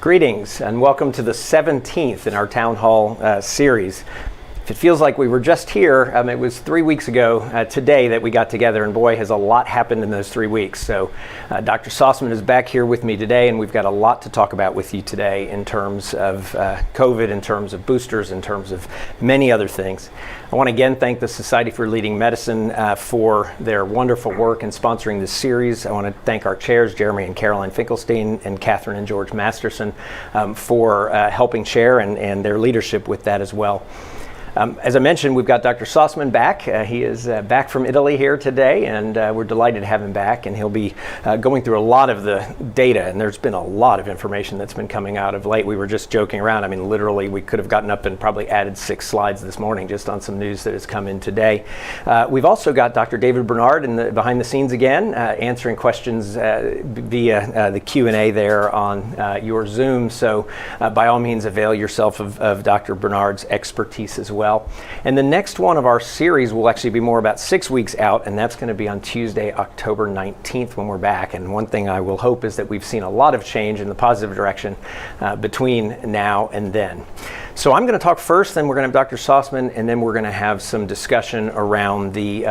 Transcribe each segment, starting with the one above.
Greetings and welcome to the 17th in our Town Hall series. If it feels like we were just here, it was 3 weeks ago today that we got together, and boy, has a lot happened in those 3 weeks. So Dr. Sostman is back here with me today, and we've got a lot to talk about with you today in terms of COVID, in terms of boosters, in terms of many other things. I want to again thank the Society for Leading Medicine for their wonderful work in sponsoring this series. I want to thank our chairs, Jeremy and Caroline Finkelstein and Catherine and George Masterson, for helping chair and their leadership with that as well. As I mentioned, we've got Dr. Sostman back. He is back from Italy here today, and we're delighted to have him back. And he'll be going through a lot of the data, and there's been a lot of information that's been coming out of late. We were just joking around. I mean, literally, we could have gotten up and probably added 6 slides this morning just on some news that has come in today. We've also got Dr. David Bernard behind the scenes again, answering questions via the Q&A there on your Zoom. So by all means, avail yourself of Dr. Bernard's expertise as well. And the next one of our series will actually be more about 6 weeks out, and that's going to be on Tuesday, October 19th when we're back. And one thing I will hope is that we've seen a lot of change in the positive direction between now and then. So I'm going to talk first, then we're going to have Dr. Sostman, and then we're going to have some discussion around the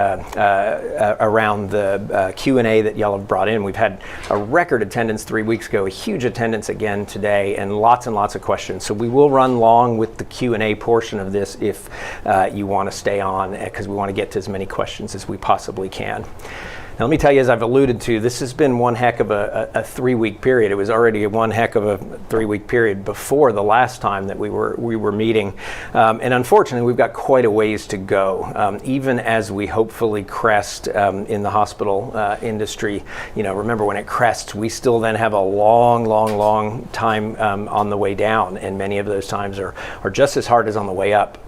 Q&A that y'all have brought in. We've had a record attendance 3 weeks ago, a huge attendance again today, and lots of questions. So we will run long with the Q&A portion of this if you want to stay on, because we want to get to as many questions as we possibly can. Now, let me tell you, as I've alluded to, this has been one heck of a 3-week period. It was already one heck of a 3-week period before the last time that we were meeting. And unfortunately, we've got quite a ways to go. Even as we hopefully crest in the hospital industry, remember when it crests, we still then have a long time on the way down. And many of those times are just as hard as on the way up.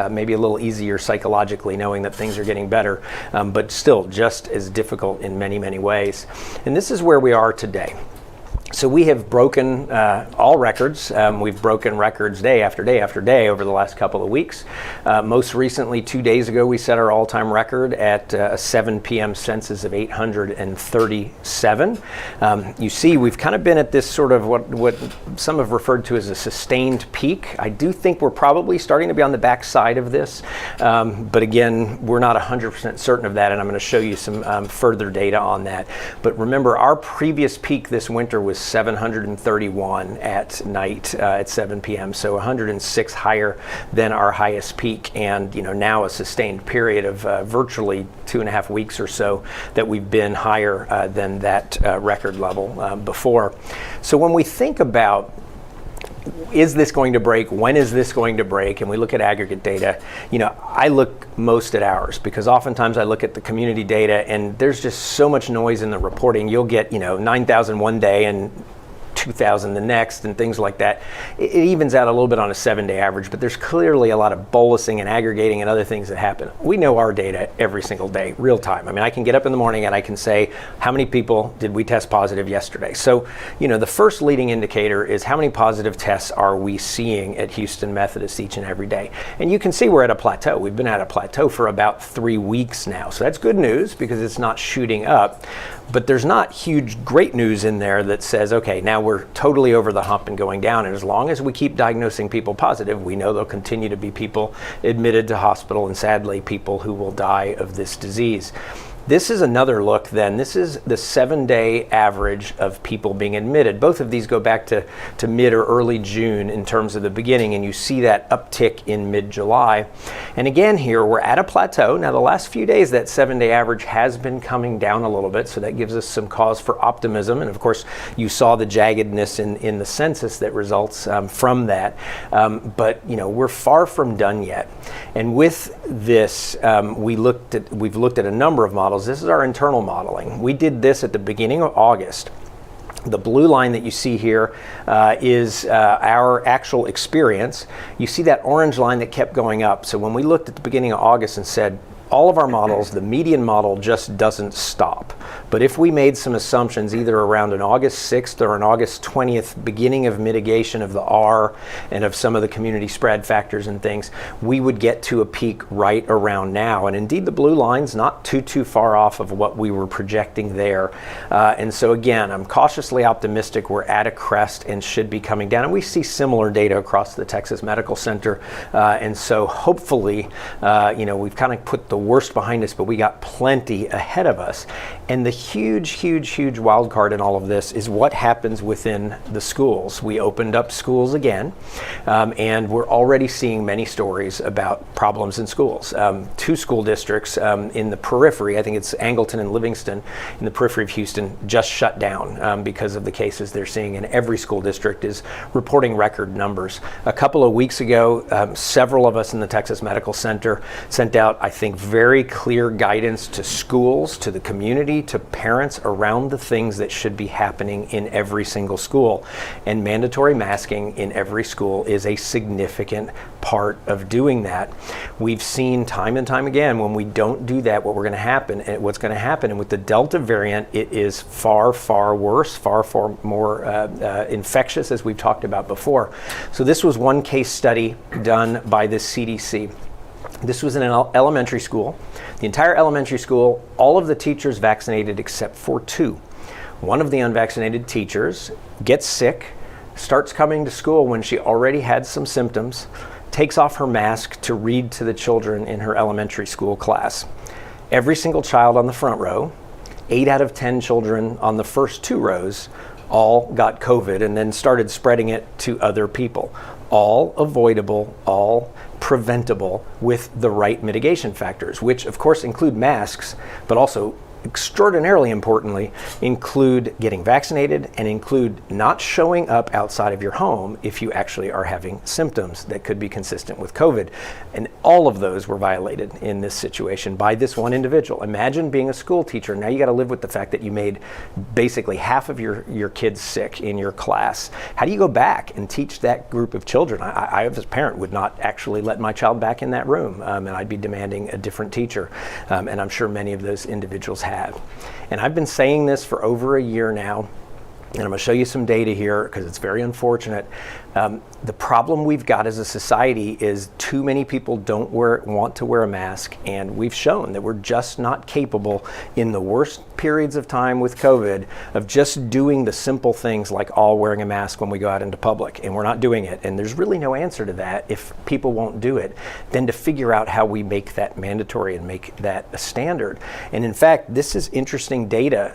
Maybe a little easier psychologically knowing that things are getting better, but still just as difficult in many ways. And this is where we are today. So we have broken all records. We've broken records day after day after day over the last couple of weeks. Most recently, 2 days ago, we set our all-time record at a 7 p.m. census of 837. You see, we've kind of been at this sort of what some have referred to as a sustained peak. I do think we're probably starting to be on the back side of this. But again, we're not 100% certain of that, and I'm going to show you some further data on that. But remember, our previous peak this winter was 731 at night at 7 p.m. So 106 higher than our highest peak, and now a sustained period of virtually 2.5 weeks or so that we've been higher than that record level before. So when we think about is this going to break? When is this going to break? And we look at aggregate data. I look most at ours because oftentimes I look at the community data and there's just so much noise in the reporting. You'll get, 9,000 one day and 2,000 the next and things like that. It evens out a little bit on a 7-day average, but there's clearly a lot of bolusing and aggregating and other things that happen. We know our data every single day, real time. I mean, I can get up in the morning and I can say, how many people did we test positive yesterday? So, the first leading indicator is how many positive tests are we seeing at Houston Methodist each and every day? And you can see we're at a plateau. We've been at a plateau for about 3 weeks now. So that's good news because it's not shooting up. But there's not huge, great news in there that says, okay, now we're totally over the hump and going down. And as long as we keep diagnosing people positive, we know there'll continue to be people admitted to hospital and sadly people who will die of this disease. This is another look then. This is the 7-day average of people being admitted. Both of these go back to mid or early June in terms of the beginning, and you see that uptick in mid-July. And again here, we're at a plateau. Now the last few days, that 7-day average has been coming down a little bit, so that gives us some cause for optimism. And of course, you saw the jaggedness in the census that results from that. But we're far from done yet. And with this, we've looked at a number of models. This is our internal modeling. We did this at the beginning of August. The blue line that you see here is our actual experience. You see that orange line that kept going up. So when we looked at the beginning of August and said, all of our models, the median model just doesn't stop. But if we made some assumptions either around an August 6th or an August 20th beginning of mitigation of the R and of some of the community spread factors and things, we would get to a peak right around now. And indeed, the blue line's not too far off of what we were projecting there. And so again, I'm cautiously optimistic we're at a crest and should be coming down. And we see similar data across the Texas Medical Center. And so hopefully, we've kind of put the worst behind us, but we got plenty ahead of us. And the huge wild card in all of this is what happens within the schools. We opened up schools again, and we're already seeing many stories about problems in schools. 2 school districts in the periphery, I think it's Angleton and Livingston, in the periphery of Houston, just shut down because of the cases they're seeing, and every school district is reporting record numbers. A couple of weeks ago, several of us in the Texas Medical Center sent out, I think, very clear guidance to schools, to the community, to parents around the things that should be happening in every single school. And mandatory masking in every school is a significant part of doing that. We've seen time and time again, when we don't do that, what's going to happen. And with the Delta variant, it is far worse, far more infectious, as we've talked about before. So this was one case study done by the CDC. This was in an elementary school. The entire elementary school, all of the teachers vaccinated except for 2. One of the unvaccinated teachers gets sick, starts coming to school when she already had some symptoms, takes off her mask to read to the children in her elementary school class. Every single child on the front row, 8 out of 10 children on the first 2 rows, all got COVID and then started spreading it to other people. All avoidable, all preventable with the right mitigation factors, which of course include masks, but also extraordinarily importantly, include getting vaccinated and include not showing up outside of your home if you actually are having symptoms that could be consistent with COVID. And all of those were violated in this situation by this one individual. Imagine being a school teacher. Now you got to live with the fact that you made basically half of your kids sick in your class. How do you go back and teach that group of children? I as a parent would not actually let my child back in that room, and I'd be demanding a different teacher. And I'm sure many of those individuals have. And I've been saying this for over a year now, and I'm going to show you some data here because it's very unfortunate. The problem we've got as a society is too many people don't want to wear a mask, and we've shown that we're just not capable in the worst periods of time with COVID of just doing the simple things like all wearing a mask when we go out into public, and we're not doing it. And there's really no answer to that if people won't do it, than to figure out how we make that mandatory and make that a standard. And in fact, this is interesting data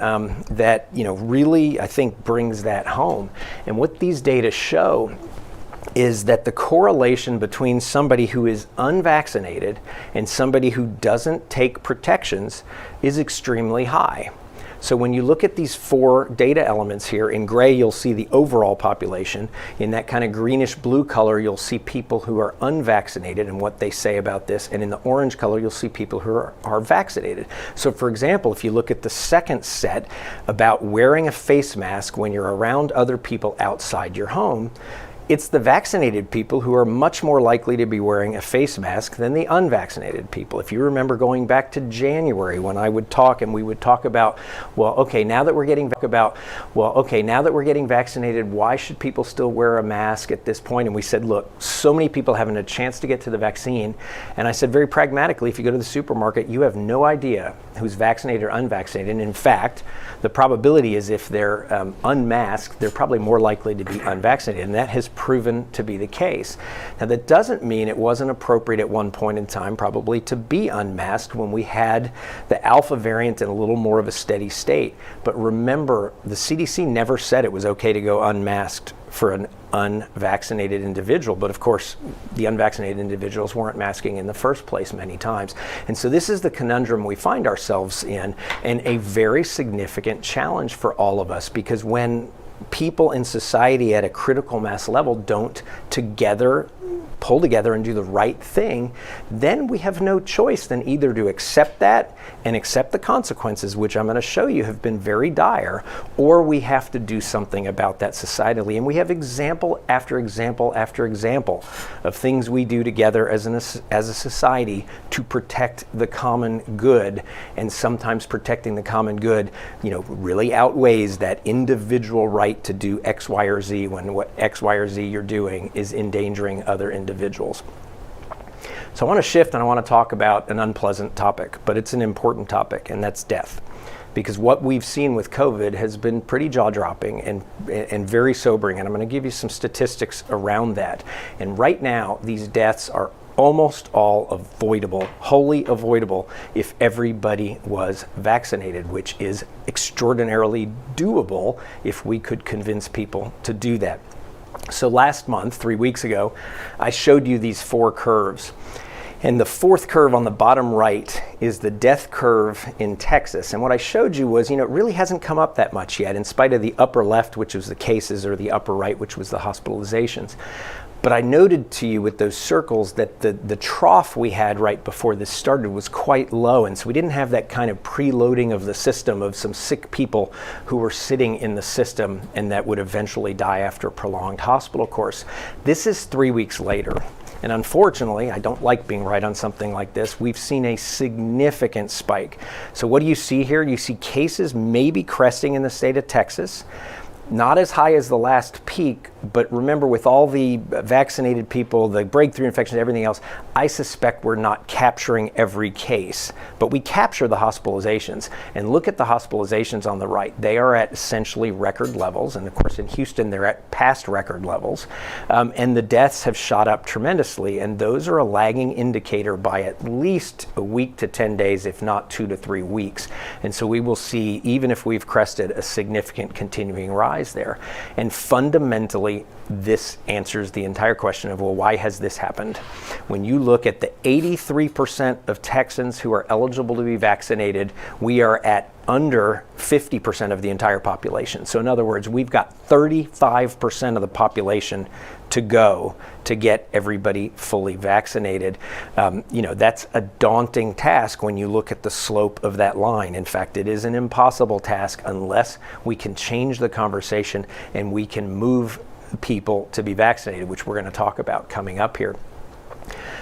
that really I think brings that home. And what these data show is that the correlation between somebody who is unvaccinated and somebody who doesn't take protections is extremely high. So when you look at these 4 data elements here, in gray you'll see the overall population. In that kind of greenish blue color you'll see people who are unvaccinated and what they say about this. And in the orange color you'll see people who are vaccinated. So for example, if you look at the second set about wearing a face mask when you're around other people outside your home, it's the vaccinated people who are much more likely to be wearing a face mask than the unvaccinated people. If you remember going back to January when I would talk and we would talk about, now that we're getting vaccinated, why should people still wear a mask at this point? And we said, look, so many people having a chance to get to the vaccine. And I said very pragmatically, if you go to the supermarket, you have no idea who's vaccinated or unvaccinated. And in fact, the probability is if they're unmasked, they're probably more likely to be unvaccinated. And that has proven to be the case. Now that doesn't mean it wasn't appropriate at one point in time probably to be unmasked when we had the alpha variant in a little more of a steady state. But remember, the CDC never said it was okay to go unmasked for an unvaccinated individual, but of course the unvaccinated individuals weren't masking in the first place many times. And so this is the conundrum we find ourselves in, and a very significant challenge for all of us, because when people in society at a critical mass level don't together pull together and do the right thing, then we have no choice than either to accept that and accept the consequences, which I'm going to show you have been very dire, or we have to do something about that societally. And we have example after example after example of things we do together as a society to protect the common good, and sometimes protecting the common good, really outweighs that individual right to do X, Y, or Z when what X, Y, or Z you're doing is endangering other individuals. So I want to shift and I want to talk about an unpleasant topic, but it's an important topic, and that's death. Because what we've seen with COVID has been pretty jaw-dropping and very sobering, and I'm going to give you some statistics around that. And right now, these deaths are almost all avoidable, wholly avoidable, if everybody was vaccinated, which is extraordinarily doable if we could convince people to do that. So last month, 3 weeks ago, I showed you these 4 curves. And the 4th curve on the bottom right is the death curve in Texas. And what I showed you was, it really hasn't come up that much yet, in spite of the upper left, which was the cases, or the upper right, which was the hospitalizations. But I noted to you with those circles that the trough we had right before this started was quite low. And so we didn't have that kind of preloading of the system of some sick people who were sitting in the system and that would eventually die after a prolonged hospital course. This is 3 weeks later. And unfortunately, I don't like being right on something like this, we've seen a significant spike. So what do you see here? You see cases maybe cresting in the state of Texas. Not as high as the last peak, but remember, with all the vaccinated people, the breakthrough infections, everything else, I suspect we're not capturing every case, but we capture the hospitalizations. And look at the hospitalizations on the right. They are at essentially record levels. And of course, in Houston, they're at past record levels. And the deaths have shot up tremendously. And those are a lagging indicator by at least a week to 10 days, if not 2 to 3 weeks. And so we will see, even if we've crested, a significant continuing rise there. And fundamentally, this answers the entire question of, well, why has this happened? When you look at the 83% of Texans who are eligible to be vaccinated, we are at under 50% of the entire population. So in other words, we've got 35% of the population to go to get everybody fully vaccinated. That's a daunting task when you look at the slope of that line. In fact, it is an impossible task unless we can change the conversation and we can move people to be vaccinated, which we're going to talk about coming up here.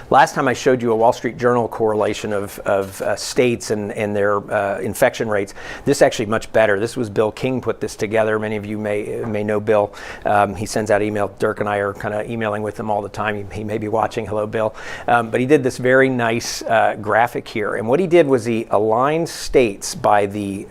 Last time I showed you a Wall Street Journal correlation of states and their infection rates. This is actually much better. This was Bill King put this together. Many of you may know Bill. He sends out email. Dirk and I are kind of emailing with him all the time. He may be watching. Hello, Bill. But he did this very nice graphic here. And what he did was he aligned states by the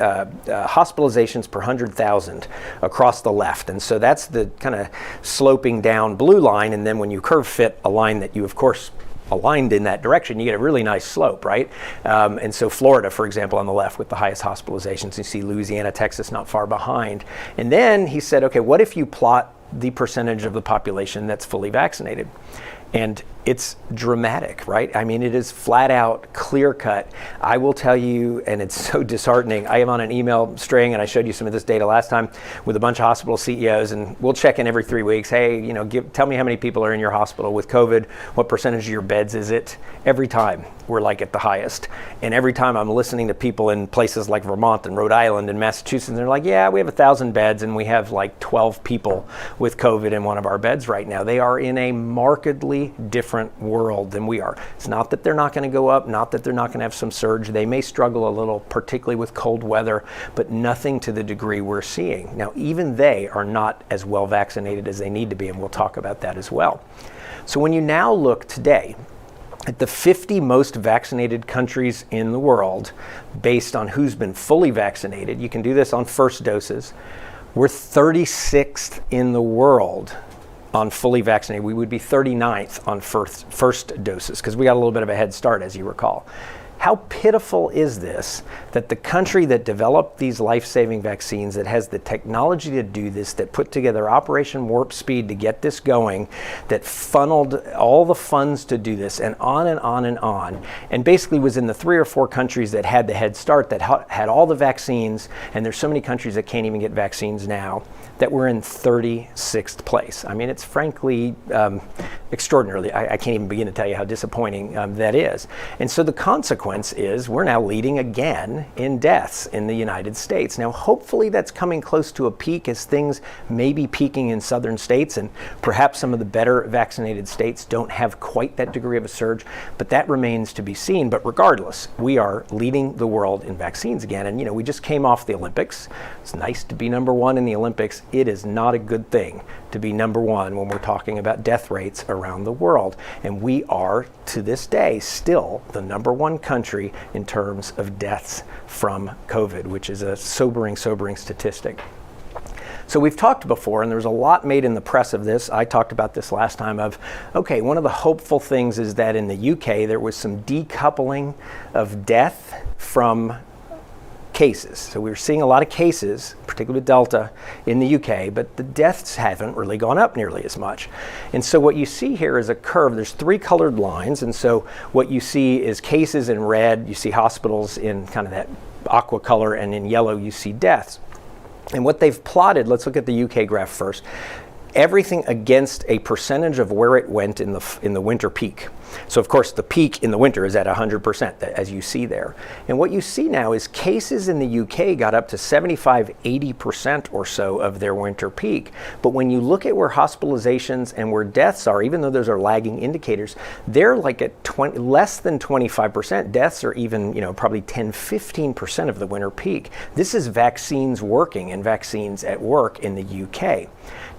hospitalizations per 100,000 across the left. And so that's the kind of sloping down blue line. And then when you curve fit a line that you, of course, aligned in that direction, you get a really nice slope, right? And so Florida, for example, on the left with the highest hospitalizations, you see Louisiana, Texas not far behind. And then he said, okay, what if you plot the percentage of the population that's fully vaccinated? And it's dramatic, right? I mean, it is flat out, clear cut. I will tell you, and it's so disheartening, I am on an email string, and I showed you some of this data last time with a bunch of hospital CEOs, and we'll check in every 3 weeks. Hey, tell me how many people are in your hospital with COVID. What percentage of your beds is it? Every time we're like at the highest. And every time I'm listening to people in places like Vermont and Rhode Island and Massachusetts, and they're like, yeah, we have 1,000 beds and we have like 12 people with COVID in one of our beds right now. They are in a markedly different world than we are. It's not that they're not going to go up, not that they're not going to have some surge. They may struggle a little, particularly with cold weather, but nothing to the degree we're seeing. Now, even they are not as well vaccinated as they need to be, and we'll talk about that as well. So when you now look today at the 50 most vaccinated countries in the world, based on who's been fully vaccinated, you can do this on first doses. We're 36th in the world on fully vaccinated. We would be 39th on first doses, because we got a little bit of a head start, as you recall. How pitiful is this that the country that developed these life-saving vaccines, that has the technology to do this, that put together Operation Warp Speed to get this going, that funneled all the funds to do this, and on and on and on, and basically was in the 3 or 4 countries that had the head start, that had all the vaccines, and there's so many countries that can't even get vaccines now, that we're in 36th place. I mean, it's frankly extraordinarily, I can't even begin to tell you how disappointing that is. And so the consequence is we're now leading again in deaths in the United States. Now, hopefully that's coming close to a peak, as things may be peaking in southern states, and perhaps some of the better vaccinated states don't have quite that degree of a surge, but that remains to be seen. But regardless, we are leading the world in vaccines again. And we just came off the Olympics. It's nice to be number 1 in the Olympics. It is not a good thing to be number 1 when we're talking about death rates around the world. And we are, to this day, still the number 1 country in terms of deaths from COVID, which is a sobering statistic. So we've talked before, and there's a lot made in the press of this. I talked about this last time of, okay, one of the hopeful things is that in the UK there was some decoupling of death from cases. So we were seeing a lot of cases, particularly with Delta, in the UK, but the deaths haven't really gone up nearly as much. And so what you see here is a curve. There's 3 colored lines, and so what you see is cases in red, you see hospitals in kind of that aqua color, and in yellow you see deaths. And what they've plotted, let's look at the UK graph first, everything against a percentage of where it went in the winter peak. So of course the peak in the winter is at 100%, as you see there. And what you see now is cases in the UK got up to 75-80% or so of their winter peak. But when you look at where hospitalizations and where deaths are, even though those are lagging indicators, they're like at less than 25%. Deaths are even, probably 10-15% of the winter peak. This is vaccines working and vaccines at work in the UK.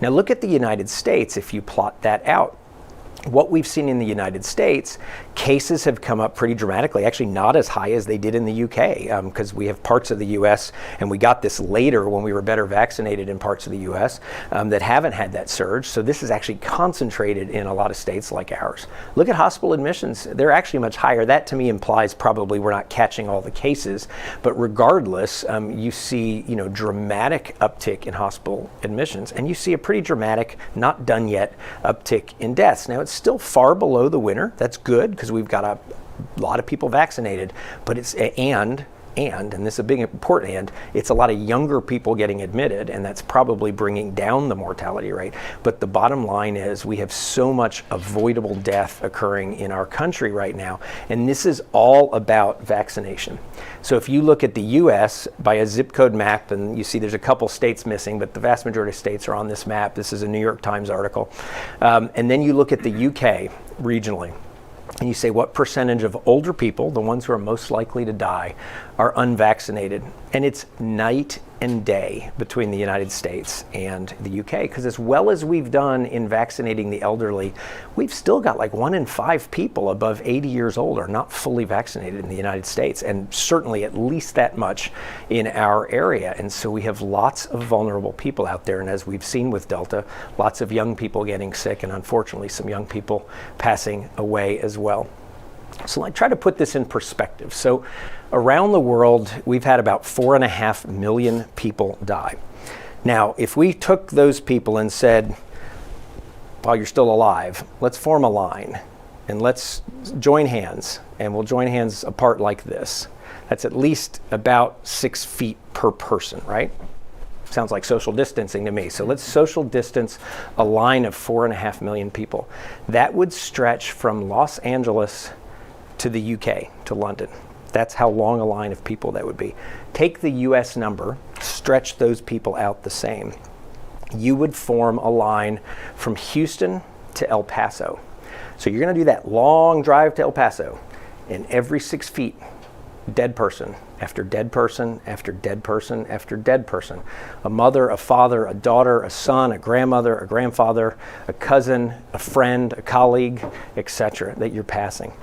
Now look at the United States if you plot that out. What we've seen in the United States, cases have come up pretty dramatically, actually not as high as they did in the UK, because we have parts of the US, and we got this later when we were better vaccinated in parts of the US, that haven't had that surge. So this is actually concentrated in a lot of states like ours. Look at hospital admissions. They're actually much higher. That to me implies probably we're not catching all the cases, but regardless, you see dramatic uptick in hospital admissions, and you see a pretty dramatic, not done yet, uptick in deaths. Now it's still far below the winter. That's good because we've got a lot of people vaccinated, but it's and this is a big important and, it's a lot of younger people getting admitted, and that's probably bringing down the mortality rate. But the bottom line is we have so much avoidable death occurring in our country right now, and this is all about vaccination. So if you look at the US by a zip code map, and you see there's a couple states missing, but the vast majority of states are on this map. This is a New York Times article. And then you look at the UK regionally, and you say what percentage of older people, the ones who are most likely to die, are unvaccinated. And it's night and day between the United States and the UK, because as well as we've done in vaccinating the elderly, we've still got like 1 in 5 people above 80 years old are not fully vaccinated in the United States, and certainly at least that much in our area. And so we have lots of vulnerable people out there, and as we've seen with Delta, lots of young people getting sick, and unfortunately some young people passing away as well. So I try to put this in perspective. So around the world, we've had about 4.5 million people die. Now, if we took those people and said, while you're still alive, let's form a line and let's join hands, and we'll join hands apart like this. That's at least about 6 feet per person, right? Sounds like social distancing to me. So let's social distance a line of 4.5 million people. That would stretch from Los Angeles to the UK, to London. That's how long a line of people that would be. Take the US number, stretch those people out the same. You would form a line from Houston to El Paso. So you're going to do that long drive to El Paso, and every 6 feet, dead person after dead person after dead person after dead person. A mother, a father, a daughter, a son, a grandmother, a grandfather, a cousin, a friend, a colleague, etc. that you're passing.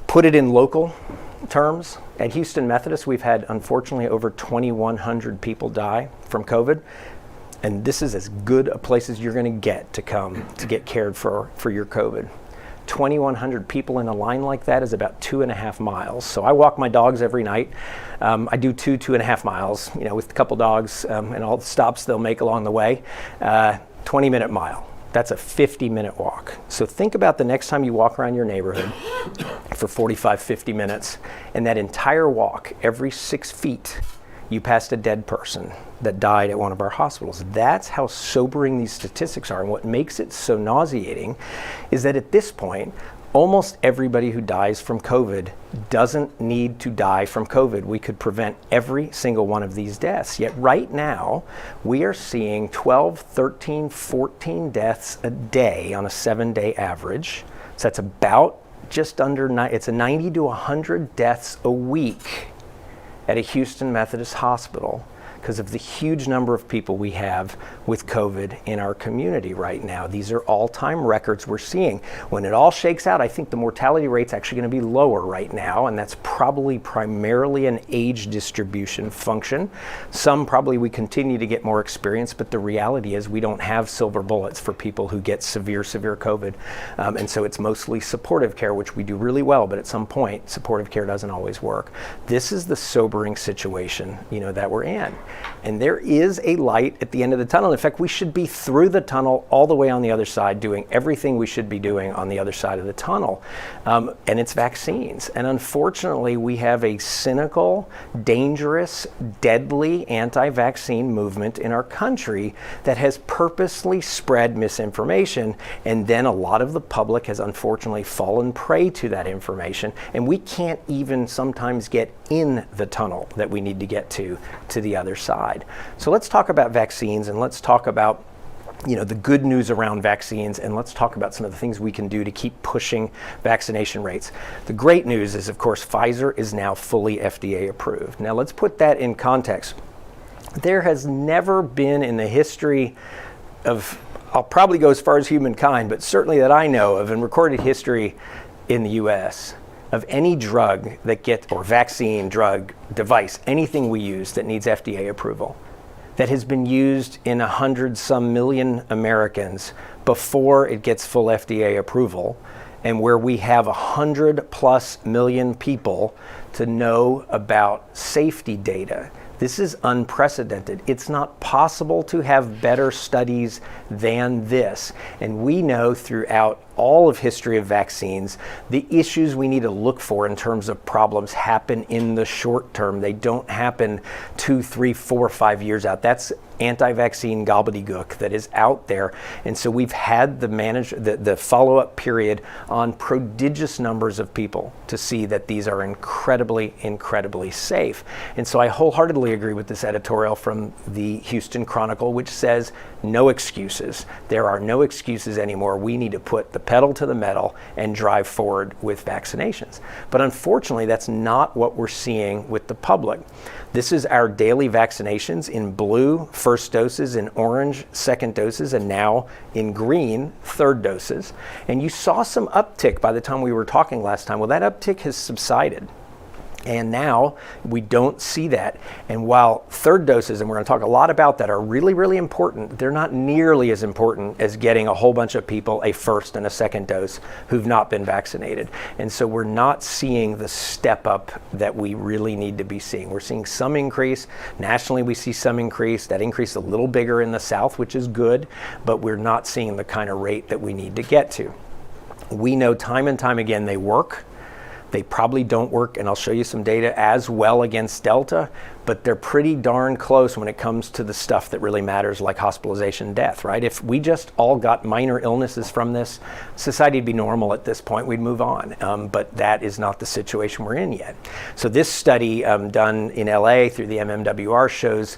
Put it in local terms. At Houston Methodist, we've had, unfortunately, over 2,100 people die from COVID. And this is as good a place as you're going to get to come to get cared for your COVID. 2,100 people in a line like that is about 2.5 miles. So I walk my dogs every night. I do 2.5 miles, with a couple dogs and all the stops they'll make along the way. 20-minute mile. That's a 50-minute walk. So think about the next time you walk around your neighborhood for 45, 50 minutes, and that entire walk, every 6 feet, you passed a dead person that died at one of our hospitals. That's how sobering these statistics are. And what makes it so nauseating is that at this point, almost everybody who dies from COVID doesn't need to die from COVID. We could prevent every single one of these deaths. Yet right now, we are seeing 12, 13, 14 deaths a day on a 7-day average. So that's about just under, it's a 90 to 100 deaths a week at a Houston Methodist hospital because of the huge number of people we have with COVID in our community right now. These are all-time records we're seeing. When it all shakes out, I think the mortality rate's actually going to be lower right now, and that's probably primarily an age distribution function. Some probably we continue to get more experience, but the reality is we don't have silver bullets for people who get severe COVID. And so it's mostly supportive care, which we do really well, but at some point, supportive care doesn't always work. This is the sobering situation, that we're in. And there is a light at the end of the tunnel. In fact, we should be through the tunnel all the way on the other side, doing everything we should be doing on the other side of the tunnel. And it's vaccines. And unfortunately, we have a cynical, dangerous, deadly anti-vaccine movement in our country that has purposely spread misinformation. And then a lot of the public has unfortunately fallen prey to that information. And we can't even sometimes get in the tunnel that we need to get to the other side. So let's talk about vaccines, and let's talk about the good news around vaccines, and let's talk about some of the things we can do to keep pushing vaccination rates. The great news is, of course, Pfizer is now fully FDA approved. Now let's put that in context. There has never been in the history of, I'll probably go as far as humankind, but certainly that I know of in recorded history in the US, of any drug that or vaccine, drug, device, anything we use that needs FDA approval, that has been used in 100-some million Americans before it gets full FDA approval, and where we have 100+ million people to know about safety data. This is unprecedented. It's not possible to have better studies than this. And we know throughout all of history of vaccines, the issues we need to look for in terms of problems happen in the short term. They don't happen 2, 3, 4, 5 years out. That's anti-vaccine gobbledygook that is out there. And so we've had the follow-up period on prodigious numbers of people to see that these are incredibly, incredibly safe. And so I wholeheartedly agree with this editorial from the Houston Chronicle, which says no excuses. There are no excuses anymore. We need to put the pedal to the metal and drive forward with vaccinations. But unfortunately, that's not what we're seeing with the public. This is our daily vaccinations in blue, first doses, in orange, second doses, and now in green, third doses. And you saw some uptick by the time we were talking last time. Well, that uptick has subsided. And now we don't see that. And while third doses, and we're going to talk a lot about that, are really, really important, they're not nearly as important as getting a whole bunch of people a first and a second dose who've not been vaccinated. And so we're not seeing the step up that we really need to be seeing. We're seeing some increase. Nationally, we see some increase. That increase is a little bigger in the South, which is good, but we're not seeing the kind of rate that we need to get to. We know time and time again they work. They probably don't work, and I'll show you some data, as well against Delta, but they're pretty darn close when it comes to the stuff that really matters, like hospitalization and death, right? If we just all got minor illnesses from this, society would be normal at this point, we'd move on. But that is not the situation we're in yet. So this study done in LA through the MMWR shows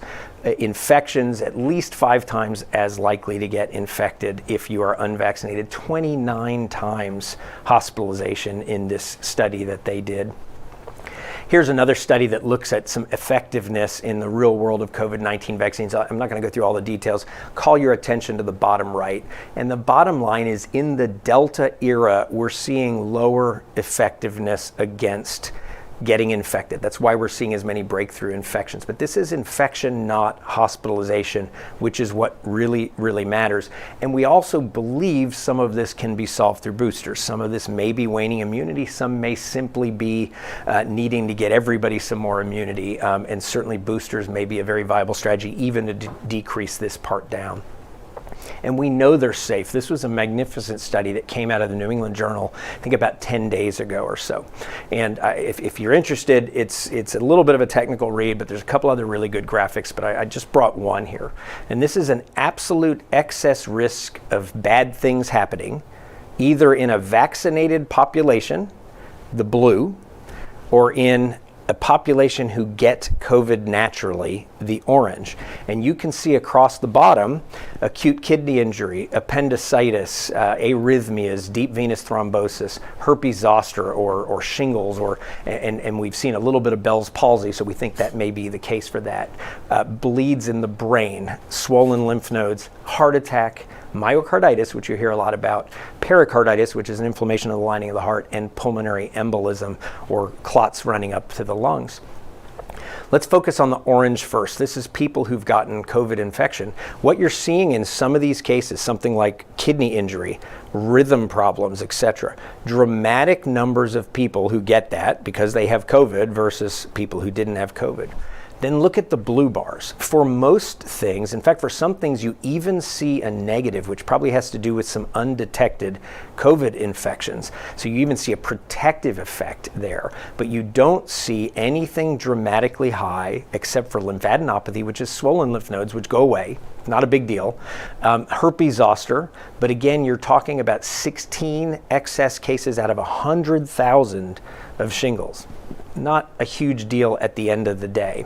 infections at least 5 times as likely to get infected if you are unvaccinated, 29 times hospitalization in this study that they did. Here's another study that looks at some effectiveness in the real world of COVID-19 vaccines. I'm not going to go through all the details. Call your attention to the bottom right. And the bottom line is, in the Delta era, we're seeing lower effectiveness against getting infected. That's why we're seeing as many breakthrough infections. But this is infection, not hospitalization, which is what really, really matters. And we also believe some of this can be solved through boosters. Some of this may be waning immunity. Some may simply be needing to get everybody some more immunity. And certainly boosters may be a very viable strategy, even to decrease this part down. And we know they're safe. This was a magnificent study that came out of the New England Journal, I think about 10 days ago or so. And if you're interested, it's a little bit of a technical read, but there's a couple other really good graphics, but I just brought one here. And this is an absolute excess risk of bad things happening, either in a vaccinated population, the blue, or in a population who get COVID naturally, the orange. And you can see across the bottom, acute kidney injury, appendicitis, arrhythmias, deep venous thrombosis, herpes zoster or shingles, and we've seen a little bit of Bell's palsy, so we think that may be the case for that. Bleeds in the brain, swollen lymph nodes, heart attack, myocarditis, which you hear a lot about, pericarditis, which is an inflammation of the lining of the heart, and pulmonary embolism, or clots running up to the lungs. Let's focus on the orange first. This is people who've gotten COVID infection. What you're seeing in some of these cases, something like kidney injury, rhythm problems, etc. Dramatic numbers of people who get that because they have COVID versus people who didn't have COVID. Then look at the blue bars. For most things, in fact, for some things, you even see a negative, which probably has to do with some undetected COVID infections. So you even see a protective effect there, but you don't see anything dramatically high except for lymphadenopathy, which is swollen lymph nodes, which go away. Not a big deal. Herpes zoster, but again, you're talking about 16 excess cases out of 100,000 of shingles. Not a huge deal at the end of the day.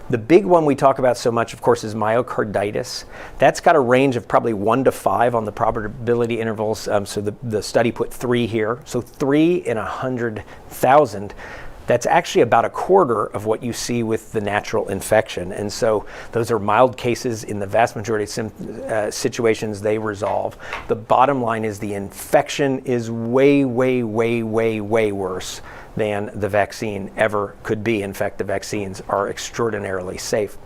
The big one we talk about so much, of course, is myocarditis. That's got a range of probably 1 to 5 on the probability intervals. So the study put 3 here. So 3 in 100,000. That's actually about a quarter of what you see with the natural infection. And so those are mild cases. In the vast majority of situations, they resolve. The bottom line is the infection is way, way, way, way, way worse than the vaccine ever could be. In fact, the vaccines are extraordinarily safe.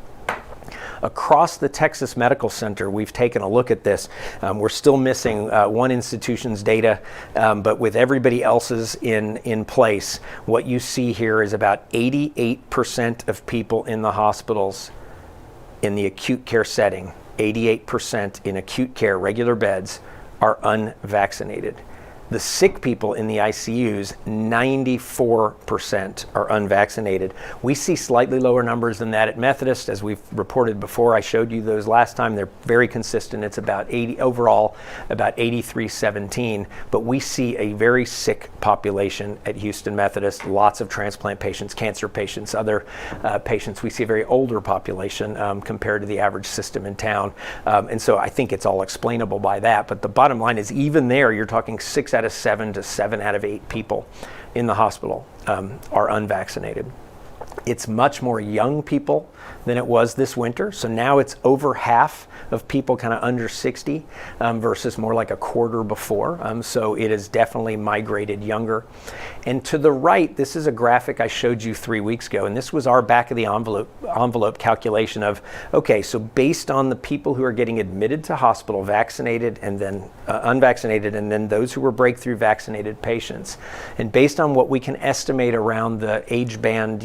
Across the Texas Medical Center, we've taken a look at this. We're still missing one institution's data, but with everybody else's in place, what you see here is about 88% of people in the hospitals in the acute care setting, 88% in acute care, regular beds, are unvaccinated. The sick people in the ICUs, 94% are unvaccinated. We see slightly lower numbers than that at Methodist, as we've reported before. I showed you those last time. They're very consistent. It's about 80 overall, about 83-17. But we see a very sick population at Houston Methodist. Lots of transplant patients, cancer patients, other patients. We see a very older population compared to the average system in town. And so I think it's all explainable by that. But the bottom line is, even there, you're talking 6 out of 7 to 7 out of 8 people in the hospital are unvaccinated. It's much more young people than it was this winter. So now it's over half of people kind of under 60 versus more like a quarter before. So it has definitely migrated younger. And to the right, this is a graphic I showed you 3 weeks ago. And this was our back of the envelope calculation of, okay, so based on the people who are getting admitted to hospital, vaccinated and then unvaccinated, and then those who were breakthrough vaccinated patients, and based on what we can estimate around the age band,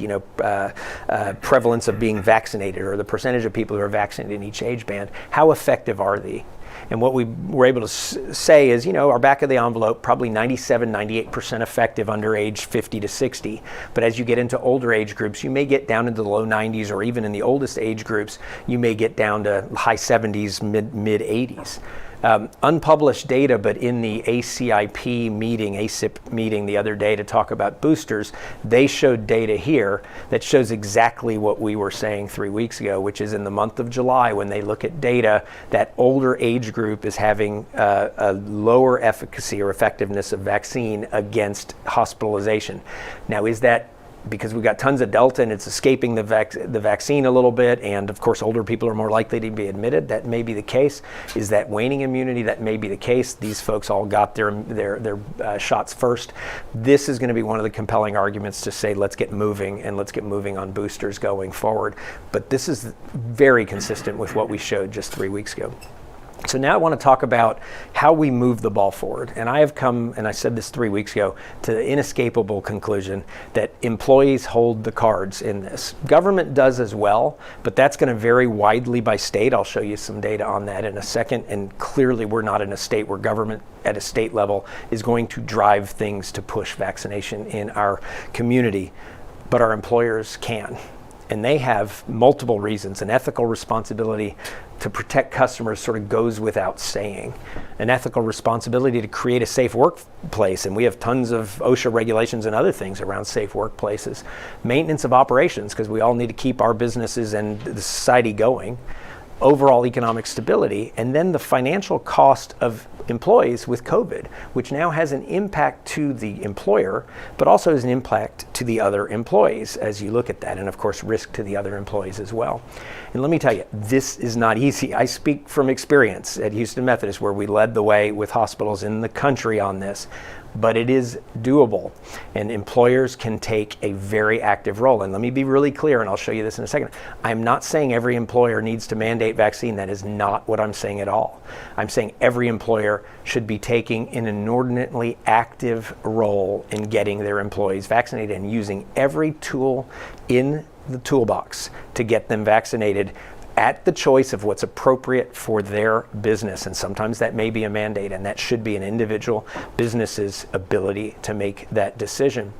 prevalence of being vaccinated, or the percentage of people who are vaccinated in each age band, how effective are they? And what we were able to say is, our back of the envelope, probably 97-98% effective under age 50 to 60. But as you get into older age groups, you may get down into the low 90s, or even in the oldest age groups, you may get down to high 70s, mid 80s. Unpublished data, but in the ACIP meeting the other day to talk about boosters, they showed data here that shows exactly what we were saying 3 weeks ago, which is in the month of July, when they look at data, that older age group is having a lower efficacy or effectiveness of vaccine against hospitalization. Now, is that because we've got tons of Delta and it's escaping the vaccine a little bit, and of course older people are more likely to be admitted. That may be the case. Is that waning immunity? That may be the case. These folks all got their shots first. This is going to be one of the compelling arguments to say let's get moving, and let's get moving on boosters going forward. But this is very consistent with what we showed just 3 weeks ago. So now I want to talk about how we move the ball forward. And I have come, and I said this 3 weeks ago, to the inescapable conclusion that employees hold the cards in this. Government does as well, but that's going to vary widely by state. I'll show you some data on that in a second. And clearly we're not in a state where government at a state level is going to drive things to push vaccination in our community, but our employers can. And they have multiple reasons. An ethical responsibility to protect customers sort of goes without saying. An ethical responsibility to create a safe workplace, and we have tons of OSHA regulations and other things around safe workplaces. Maintenance of operations, because we all need to keep our businesses and the society going. Overall economic stability, and then the financial cost of employees with COVID, which now has an impact to the employer, but also has an impact to the other employees as you look at that, and of course risk to the other employees as well. And let me tell you, this is not easy. I speak from experience at Houston Methodist, where we led the way with hospitals in the country on this. But it is doable, and employers can take a very active role. And let me be really clear, and I'll show you this in a second. I'm not saying every employer needs to mandate vaccine. That is not what I'm saying at all. I'm saying every employer should be taking an inordinately active role in getting their employees vaccinated and using every tool in the toolbox to get them vaccinated at the choice of what's appropriate for their business. And sometimes that may be a mandate, and that should be an individual business's ability to make that decision.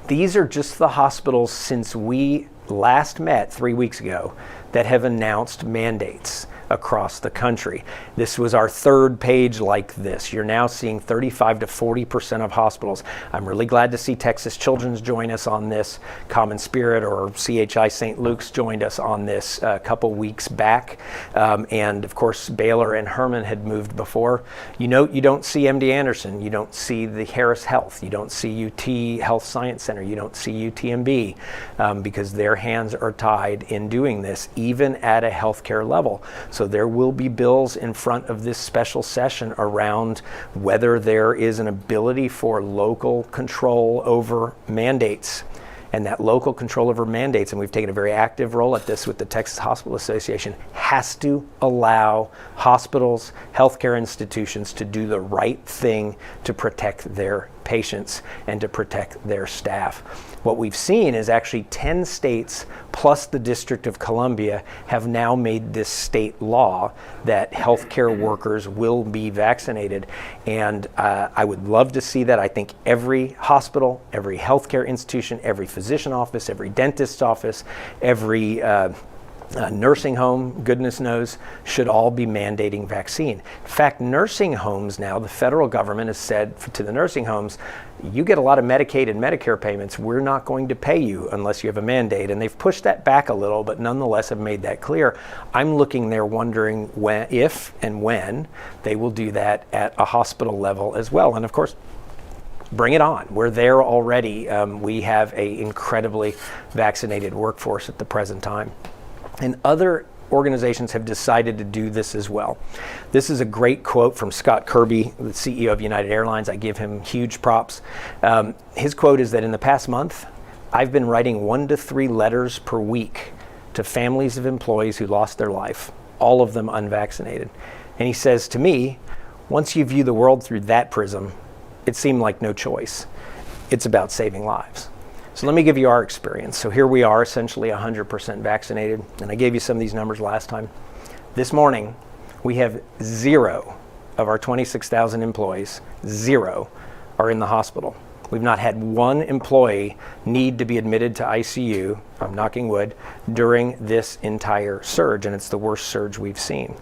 These are just the hospitals since we last met 3 weeks ago that have announced mandates across the country. This was our third page like this. You're now seeing 35 to 40% of hospitals. I'm really glad to see Texas Children's join us on this. Common Spirit or CHI St. Luke's joined us on this a couple weeks back. And of course, Baylor and Herman had moved before. You note you don't see MD Anderson, you don't see the Harris Health, you don't see UT Health Science Center, you don't see UTMB, because their hands are tied in doing this, even at a healthcare level. So there will be bills in front of this special session around whether there is an ability for local control over mandates. And that local control over mandates, and we've taken a very active role at this with the Texas Hospital Association, has to allow hospitals, healthcare institutions to do the right thing to protect their patients and to protect their staff. What we've seen is actually 10 states plus the District of Columbia have now made this state law that healthcare workers will be vaccinated. And I would love to see that. I think every hospital, every healthcare institution, every physician office, every dentist's office, every nursing home, goodness knows, should all be mandating vaccine. In fact, nursing homes now, the federal government has said to the nursing homes, you get a lot of Medicaid and Medicare payments, we're not going to pay you unless you have a mandate. And they've pushed that back a little, but nonetheless have made that clear. I'm looking there wondering when, if and when they will do that at a hospital level as well. And of course, bring it on. We're there already. We have an incredibly vaccinated workforce at the present time. And other organizations have decided to do this as well. This is a great quote from Scott Kirby, the CEO of United Airlines. I give him huge props. His quote is that in the past month, I've been writing 1 to 3 letters per week to families of employees who lost their life, all of them unvaccinated. And he says to me, once you view the world through that prism, it seemed like no choice. It's about saving lives. So let me give you our experience. So here we are, essentially 100% vaccinated. And I gave you some of these numbers last time. This morning, we have 0 of our 26,000 employees, 0 are in the hospital. We've not had one employee need to be admitted to ICU, I'm knocking wood, during this entire surge, and it's the worst surge we've seen.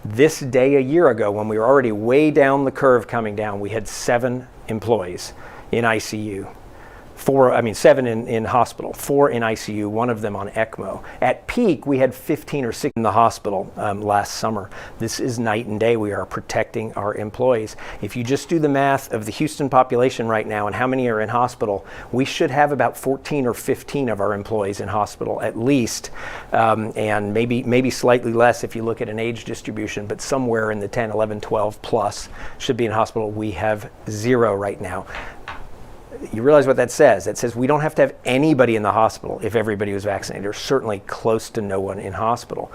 This day a year ago, when we were already way down the curve coming down, we had 7 employees in ICU. 7 in hospital, 4 in ICU, 1 of them on ECMO. At peak, we had 15 or 16 in the hospital last summer. This is night and day. We are protecting our employees. If you just do the math of the Houston population right now and how many are in hospital, we should have about 14 or 15 of our employees in hospital at least, and maybe slightly less if you look at an age distribution, but somewhere in the 10, 11, 12 plus should be in hospital. We have 0 right now. You realize what that says? That says we don't have to have anybody in the hospital if everybody was vaccinated, or certainly close to no one in hospital.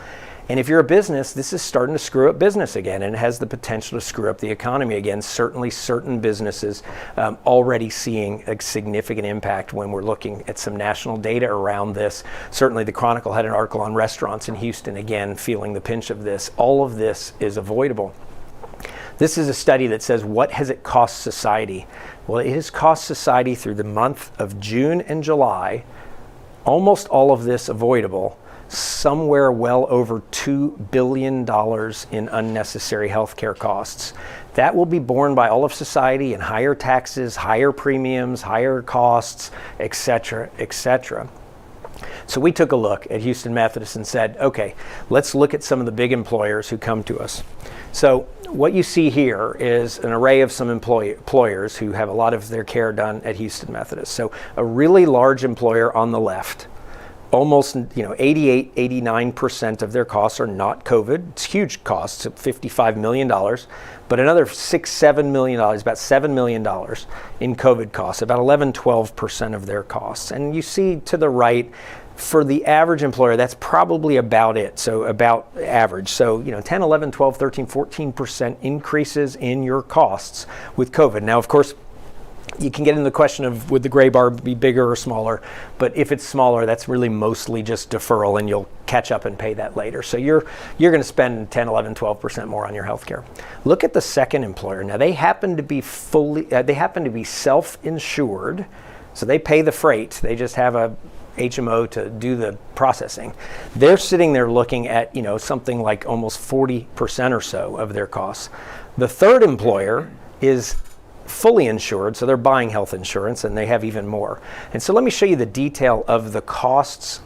And if you're a business, this is starting to screw up business again, and it has the potential to screw up the economy again. Certainly certain businesses already seeing a significant impact when we're looking at some national data around this. Certainly the Chronicle had an article on restaurants in Houston, again, feeling the pinch of this. All of this is avoidable. This is a study that says, what has it cost society? Well, it has cost society through the month of June and July, almost all of this avoidable, somewhere well over $2 billion in unnecessary healthcare costs. That will be borne by all of society in higher taxes, higher premiums, higher costs, et cetera, et cetera. So we took a look at Houston Methodist and said, okay, let's look at some of the big employers who come to us. So what you see here is an array of some employers who have a lot of their care done at Houston Methodist. So a really large employer on the left, almost 88, 89% of their costs are not COVID. It's huge costs, $55 million, but another $6-7 million, about $7 million in COVID costs, about 11-12% of their costs. And you see to the right, for the average employer, that's probably about it. So about average. So 10, 11, 12, 13, 14% increases in your costs with COVID. Now, of course, you can get into the question of would the gray bar be bigger or smaller, but if it's smaller, that's really mostly just deferral, and you'll catch up and pay that later. So you're going to spend 10, 11, 12% more on your healthcare. Look at the second employer. Now they happen to be self-insured, so they pay the freight. They just have a HMO to do the processing. They're sitting there looking at something like almost 40% or so of their costs. The third employer is fully insured, so they're buying health insurance, and they have even more. And so let me show you the detail of the costs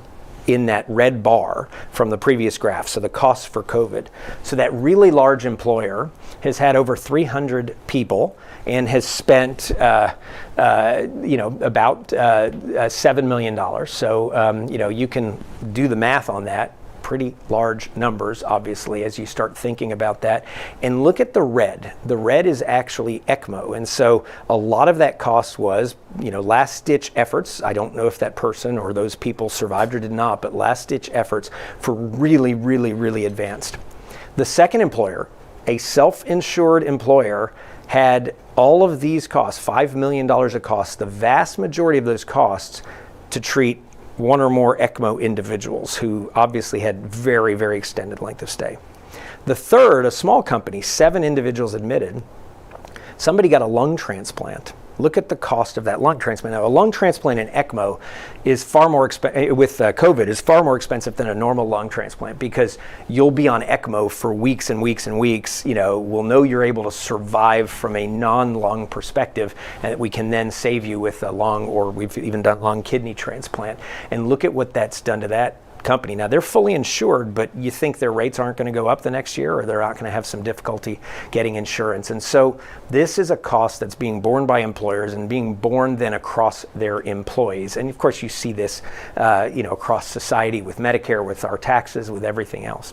in that red bar from the previous graph, so the costs for COVID. So that really large employer has had over 300 people and has spent about $7 million. So you can do the math on that. Pretty large numbers, obviously, as you start thinking about that. And look at the red. The red is actually ECMO. And so a lot of that cost was, last-ditch efforts. I don't know if that person or those people survived or did not, but last-ditch efforts for really, really, really advanced. The second employer, a self-insured employer, had all of these costs, $5 million of costs, the vast majority of those costs to treat 1 or more ECMO individuals who obviously had very, very extended length of stay. The third, a small company, 7 individuals admitted, somebody got a lung transplant. Look at the cost of that lung transplant. Now, a lung transplant in ECMO is far more with COVID is far more expensive than a normal lung transplant, because you'll be on ECMO for weeks and weeks and weeks. We'll know you're able to survive from a non-lung perspective, and that we can then save you with a lung, or we've even done lung kidney transplant. And look at what that's done to that company. Now they're fully insured, but you think their rates aren't going to go up the next year, or they're not going to have some difficulty getting insurance. And so this is a cost that's being borne by employers and being borne then across their employees. And of course you see this across society with Medicare, with our taxes, with everything else.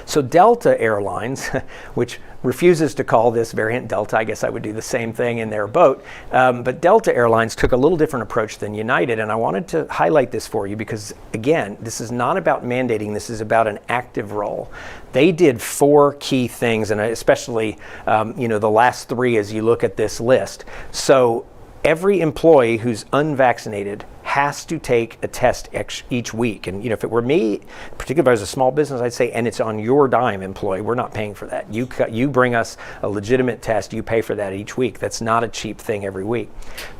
So Delta Airlines, which refuses to call this variant Delta, I guess I would do the same thing in their boat, but Delta Airlines took a little different approach than United, and I wanted to highlight this for you because, again, this is not about mandating, this is about an active role. They did 4 key things, and especially the last 3 as you look at this list. So every employee who's unvaccinated has to take a test each week. And if it were me, particularly if I was a small business, I'd say, and it's on your dime, employee, we're not paying for that. You bring us a legitimate test, you pay for that each week. That's not a cheap thing every week.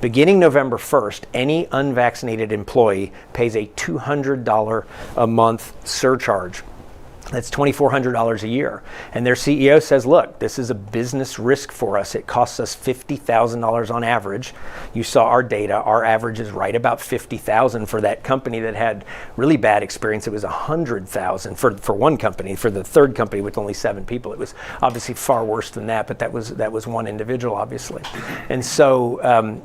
Beginning November 1st, any unvaccinated employee pays a $200 a month surcharge That's $2,400 a year. And their CEO says, look, this is a business risk for us. It costs us $50,000 on average. You saw our data. Our average is right about $50,000 for that company that had really bad experience. It was $100,000 for one company. For the third company with only 7 people, it was obviously far worse than that, but that was one individual, obviously. And so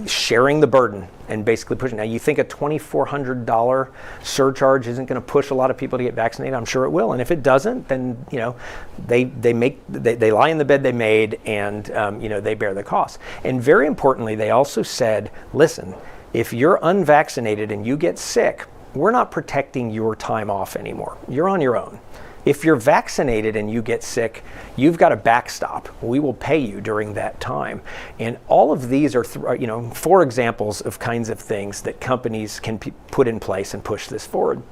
sharing the burden and basically pushing. Now, you think a $2,400 surcharge isn't going to push a lot of people to get vaccinated? I'm sure it will. And if it doesn't, then they lie in the bed they made, and they bear the cost. And very importantly, they also said, listen, if you're unvaccinated and you get sick, we're not protecting your time off anymore. You're on your own. If you're vaccinated and you get sick, you've got a backstop. We will pay you during that time. And all of these are 4 examples of kinds of things that companies can put in place and push this forward.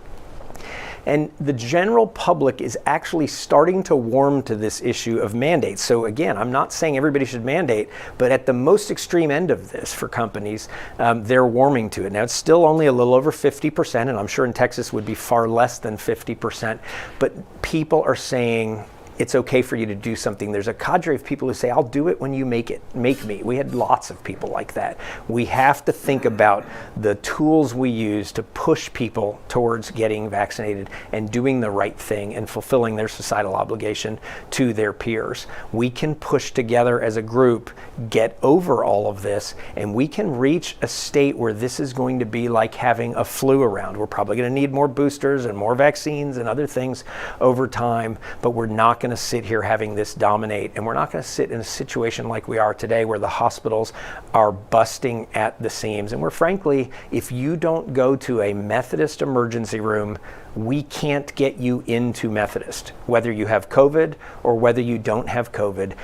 And the general public is actually starting to warm to this issue of mandates. So again, I'm not saying everybody should mandate, but at the most extreme end of this for companies, they're warming to it. Now, it's still only a little over 50%, and I'm sure in Texas would be far less than 50%, but people are saying, it's okay for you to do something. There's a cadre of people who say, I'll do it when you make me. We had lots of people like that. We have to think about the tools we use to push people towards getting vaccinated and doing the right thing and fulfilling their societal obligation to their peers. We can push together as a group, get over all of this, and we can reach a state where this is going to be like having a flu around. We're probably going to need more boosters and more vaccines and other things over time, but we're not going to sit here having this dominate, and we're not going to sit in a situation like we are today where the hospitals are busting at the seams. And we're frankly, if you don't go to a Methodist emergency room, we can't get you into Methodist, whether you have COVID or whether you don't have COVID.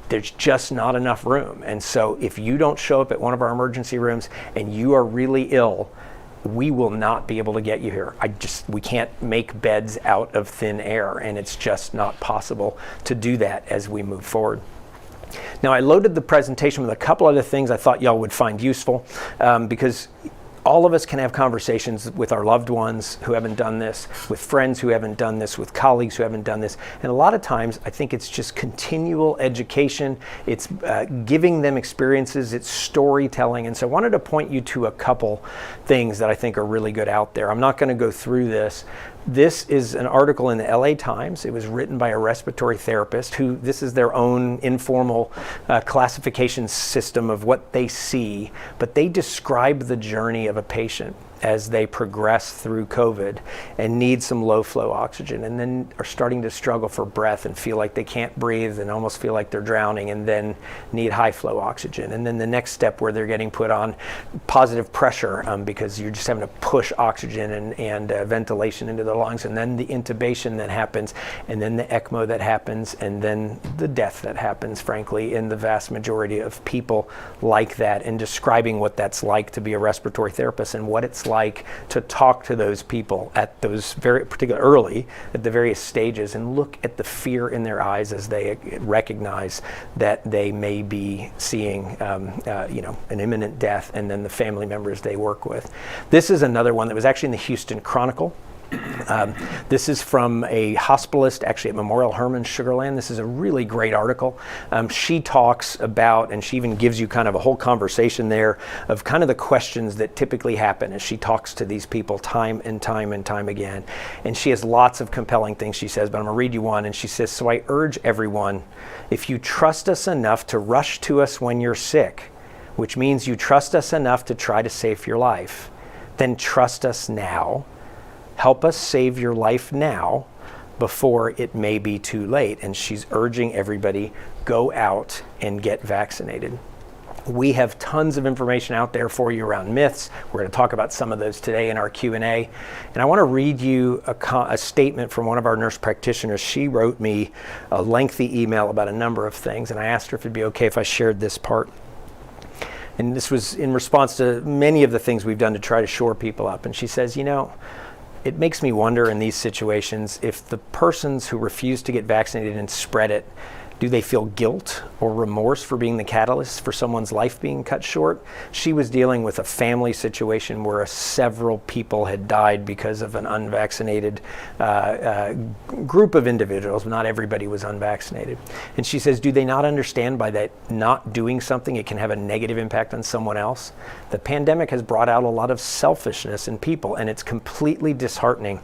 There's just not enough room. And so if you don't show up at one of our emergency rooms and you are really ill, we will not be able to get you here. We can't make beds out of thin air, and it's just not possible to do that as we move forward. Now, I loaded the presentation with a couple other things I thought y'all would find useful, because all of us can have conversations with our loved ones who haven't done this, with friends who haven't done this, with colleagues who haven't done this. And a lot of times, I think it's just continual education. It's giving them experiences. It's storytelling. And so I wanted to point you to a couple things that I think are really good out there. I'm not going to go through this. This is an article in the LA Times. It was written by a respiratory therapist who, this is their own informal classification system of what they see, but they describe the journey of a patient as they progress through COVID and need some low flow oxygen, and then are starting to struggle for breath and feel like they can't breathe and almost feel like they're drowning, and then need high flow oxygen. And then the next step where they're getting put on positive pressure because you're just having to push oxygen and ventilation into the lungs, and then the intubation that happens, and then the ECMO that happens, and then the death that happens, frankly, in the vast majority of people like that, and describing what that's like to be a respiratory therapist and what it's like to talk to those people at those very particular early, at the various stages, and look at the fear in their eyes as they recognize that they may be seeing an imminent death, and then the family members they work with. This is another one that was actually in the Houston Chronicle. This is from a hospitalist actually at Memorial Hermann Sugar Land. This is a really great article. She talks about, and she even gives you kind of a whole conversation there of kind of the questions that typically happen as she talks to these people time and time and time again. And she has lots of compelling things she says, but I'm going to read you one. And she says, so I urge everyone, if you trust us enough to rush to us when you're sick, which means you trust us enough to try to save your life, then trust us now. Help us save your life now before it may be too late. And she's urging everybody, go out and get vaccinated. We have tons of information out there for you around myths. We're going to talk about some of those today in our Q&A. And I want to read you a statement from one of our nurse practitioners. She wrote me a lengthy email about a number of things, and I asked her if it'd be okay if I shared this part. And this was in response to many of the things we've done to try to shore people up. And she says, it makes me wonder in these situations if the persons who refuse to get vaccinated and spread it Do they feel guilt or remorse for being the catalyst for someone's life being cut short? She was dealing with a family situation where several people had died because of an unvaccinated group of individuals. Not everybody was unvaccinated. And she says, do they not understand by that not doing something, it can have a negative impact on someone else? The pandemic has brought out a lot of selfishness in people, and it's completely disheartening.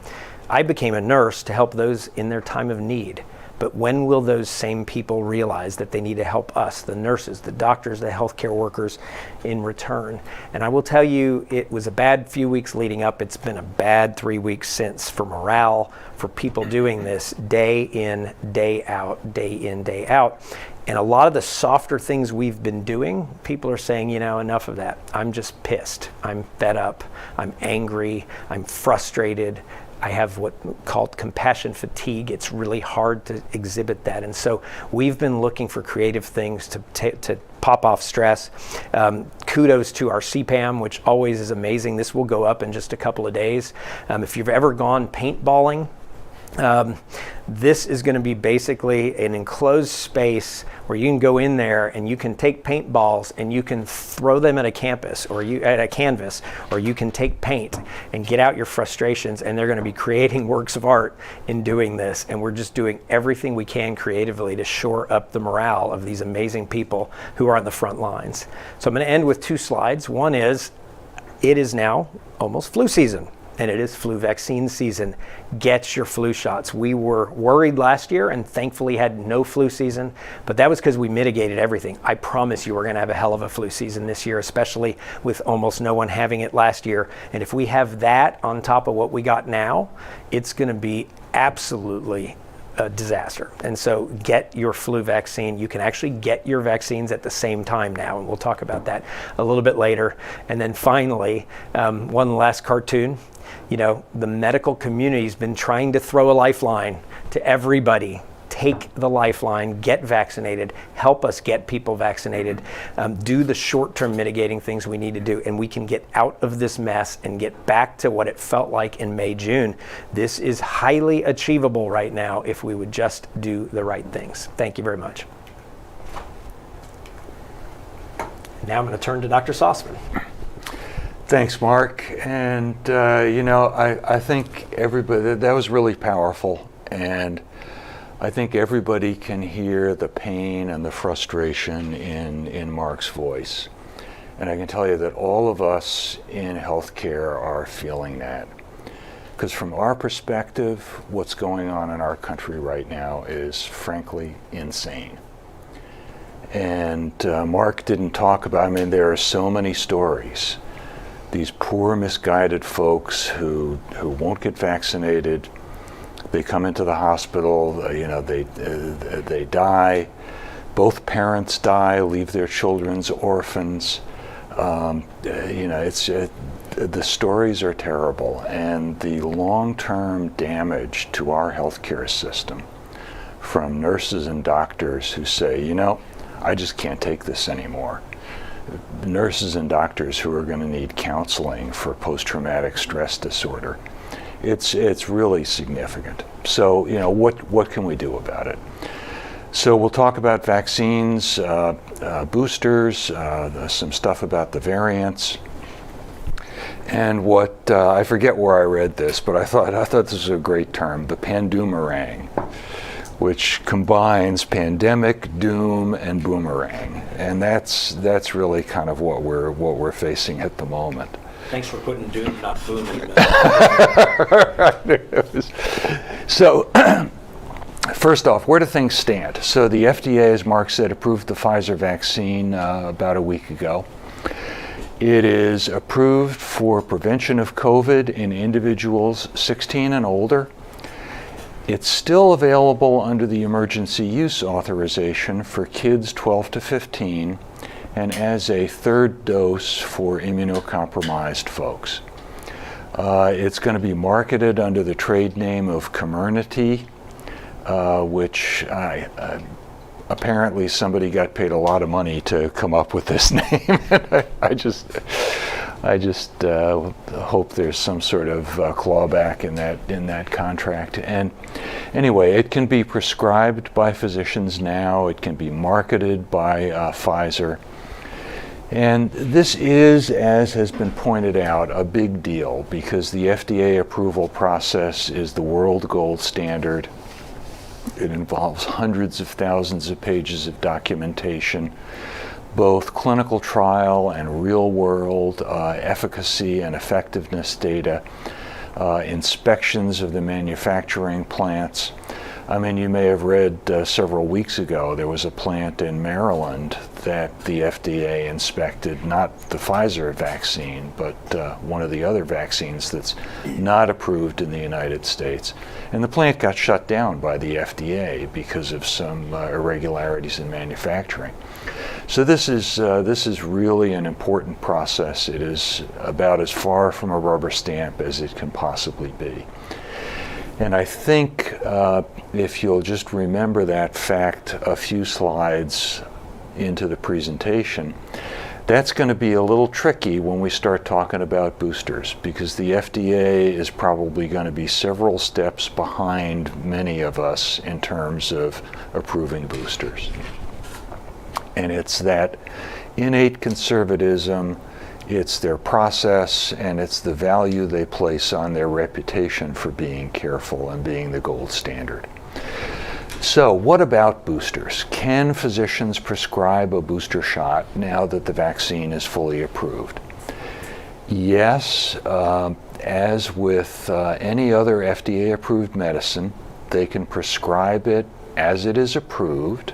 I became a nurse to help those in their time of need. But when will those same people realize that they need to help us, the nurses, the doctors, the healthcare workers, in return? And I will tell you, it was a bad few weeks leading up. It's been a bad 3 weeks since for morale, for people doing this day in, day out, day in, day out. And a lot of the softer things we've been doing, people are saying, you know, enough of that. I'm just pissed. I'm fed up. I'm angry. I'm frustrated. I have what called compassion fatigue. It's really hard to exhibit that. And so we've been looking for creative things to pop off stress. Kudos to our CPAM, which always is amazing. This will go up in just a couple of days. If you've ever gone paintballing, this is going to be basically an enclosed space where you can go in there and you can take paintballs and you can throw them at a campus or at a canvas, or you can take paint and get out your frustrations, and they're going to be creating works of art in doing this. And we're just doing everything we can creatively to shore up the morale of these amazing people who are on the front lines. So I'm going to end with 2 slides. One is, it is now almost flu season. And it is flu vaccine season. Get your flu shots. We were worried last year and thankfully had no flu season, but that was because we mitigated everything. I promise you we're gonna have a hell of a flu season this year, especially with almost no one having it last year. And if we have that on top of what we got now, it's gonna be absolutely a disaster. And so get your flu vaccine. You can actually get your vaccines at the same time now, and we'll talk about that a little bit later. And then finally, one last cartoon. You know, the medical community's been trying to throw a lifeline to everybody. Take the lifeline, get vaccinated, help us get people vaccinated, do the short-term mitigating things we need to do, and we can get out of this mess and get back to what it felt like in May, June. This is highly achievable right now if we would just do the right things. Thank you very much. Now I'm going to turn to Dr. Sostman. Thanks, Mark. And you know, I think everybody, that was really powerful, and I think everybody can hear the pain and the frustration in Mark's voice. And I can tell you that all of us in healthcare are feeling that. Because from our perspective, what's going on in our country right now is frankly insane. And Mark didn't talk about, I mean, there are so many stories. These poor, misguided folks who won't get vaccinated. They come into the hospital, you know, they die. Both parents die, leave their children as orphans. You know, the stories are terrible, and the long-term damage to our healthcare system from nurses and doctors who say, you know, I just can't take this anymore. Nurses and doctors who are going to need counseling for post-traumatic stress disorder. It's really significant. So, you know, what can we do about it? So we'll talk about vaccines, boosters, some stuff about the variants, and what I forget where I read this, but I thought this was a great term, the pandoomerang, which combines pandemic, doom, and boomerang, and that's really kind of what we're facing at the moment. Thanks for putting doom, not boom, in So, first off, where do things stand? So the FDA, as Mark said, approved the Pfizer vaccine about a week ago. It is approved for prevention of COVID in individuals 16 and older. It's still available under the emergency use authorization for kids 12 to 15 and as a third dose for immunocompromised folks. It's going to be marketed under the trade name of Comirnaty, which apparently somebody got paid a lot of money to come up with this name. I just hope there's some sort of clawback in that contract. And anyway, it can be prescribed by physicians now. It can be marketed by Pfizer. And this is, as has been pointed out, a big deal because the FDA approval process is the world gold standard. It involves hundreds of thousands of pages of documentation, both clinical trial and real-world efficacy and effectiveness data, inspections of the manufacturing plants. I mean, you may have read several weeks ago, there was a plant in Maryland that the FDA inspected, not the Pfizer vaccine, but one of the other vaccines that's not approved in the United States. And the plant got shut down by the FDA because of some irregularities in manufacturing. So this is really an important process. It is about as far from a rubber stamp as it can possibly be. And I think if you'll just remember that fact a few slides into the presentation, that's going to be a little tricky when we start talking about boosters, because the FDA is probably going to be several steps behind many of us in terms of approving boosters. And it's that innate conservatism, it's their process, and it's the value they place on their reputation for being careful and being the gold standard. So what about boosters? Can physicians prescribe a booster shot now that the vaccine is fully approved? Yes, as with any other FDA-approved medicine, they can prescribe it as it is approved.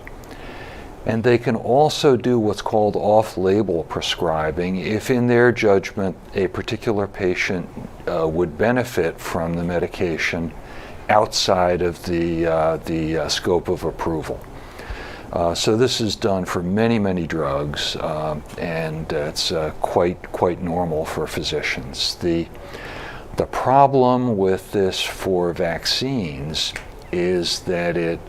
And they can also do what's called off-label prescribing if, in their judgment, a particular patient would benefit from the medication outside of the scope of approval. So this is done for many, many drugs, and it's quite normal for physicians. The problem with this for vaccines is that it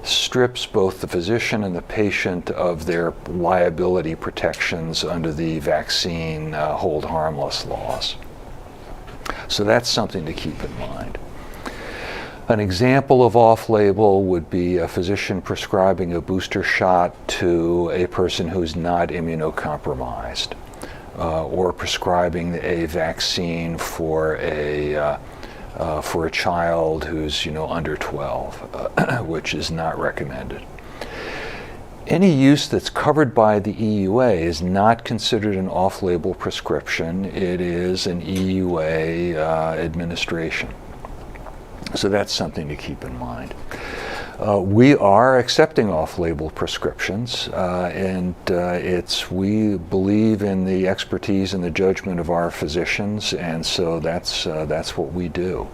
strips both the physician and the patient of their liability protections under the vaccine hold harmless laws. So that's something to keep in mind. An example of off-label would be a physician prescribing a booster shot to a person who's not immunocompromised, or prescribing a vaccine for a child who's under 12, which is not recommended. Any use that's covered by the EUA is not considered an off-label prescription. It is an EUA administration. So that's something to keep in mind. We are accepting off-label prescriptions, and we believe in the expertise and the judgment of our physicians, and so that's what we do.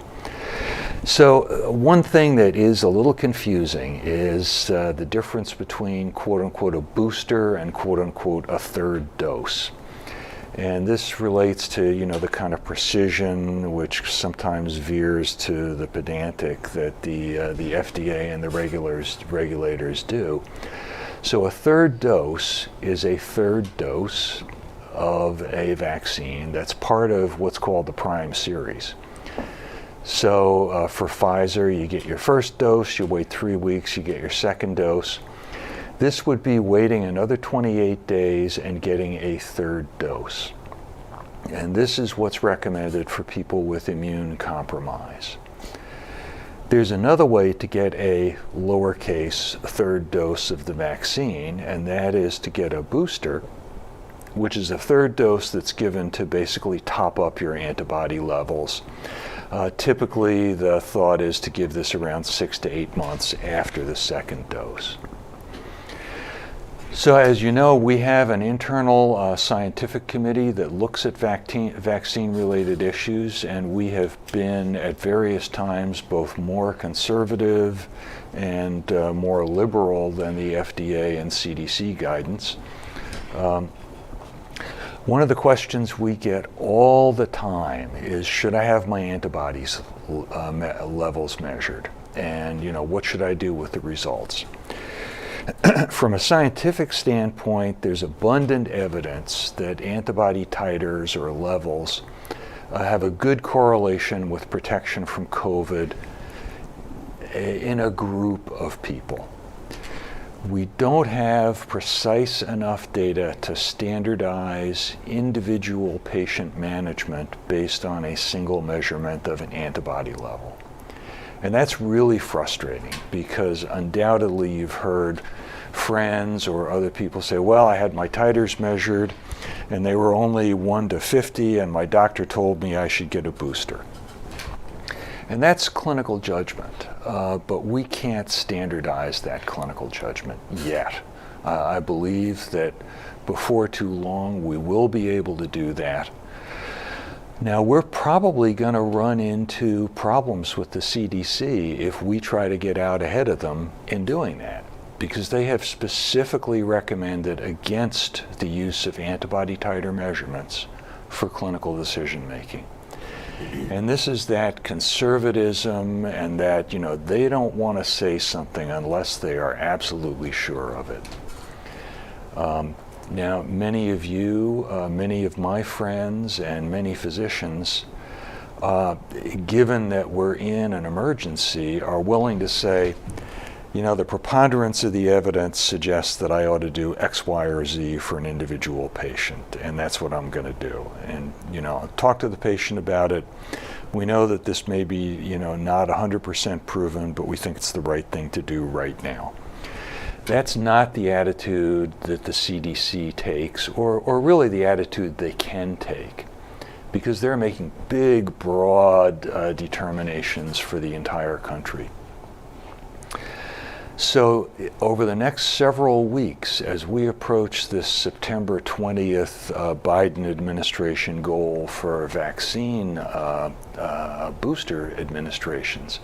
So one thing that is a little confusing is the difference between quote-unquote a booster and quote-unquote a third dose. And this relates to, the kind of precision which sometimes veers to the pedantic that the FDA and the regulators do. So a third dose is a third dose of a vaccine that's part of what's called the prime series. So for Pfizer, you get your first dose, you wait 3 weeks, you get your second dose. This would be waiting another 28 days and getting a third dose. And this is what's recommended for people with immune compromise. There's another way to get a lowercase third dose of the vaccine, and that is to get a booster, which is a third dose that's given to basically top up your antibody levels. Typically, the thought is to give this around 6 to 8 months after the second dose. So as you know, we have an internal scientific committee that looks at vaccine-related issues, and we have been at various times both more conservative and more liberal than the FDA and CDC guidance. One of the questions we get all the time is, should I have my antibodies levels measured? And what should I do with the results? From a scientific standpoint, there's abundant evidence that antibody titers or levels have a good correlation with protection from COVID in a group of people. We don't have precise enough data to standardize individual patient management based on a single measurement of an antibody level. And that's really frustrating because undoubtedly you've heard friends or other people say, well, I had my titers measured and they were only 1 to 50 and my doctor told me I should get a booster. And that's clinical judgment, but we can't standardize that clinical judgment yet. I believe that before too long we will be able to do that. Now, we're probably going to run into problems with the CDC if we try to get out ahead of them in doing that, because they have specifically recommended against the use of antibody titer measurements for clinical decision making. And this is that conservatism and that, they don't want to say something unless they are absolutely sure of it. Now, many of you, many of my friends, and many physicians, given that we're in an emergency, are willing to say, the preponderance of the evidence suggests that I ought to do X, Y, or Z for an individual patient, and that's what I'm going to do. And, talk to the patient about it. We know that this may be, not 100% proven, but we think it's the right thing to do right now. That's not the attitude that the CDC takes, or really the attitude they can take, because they're making big, broad determinations for the entire country. So over the next several weeks, as we approach this September 20th Biden administration goal for vaccine booster administrations,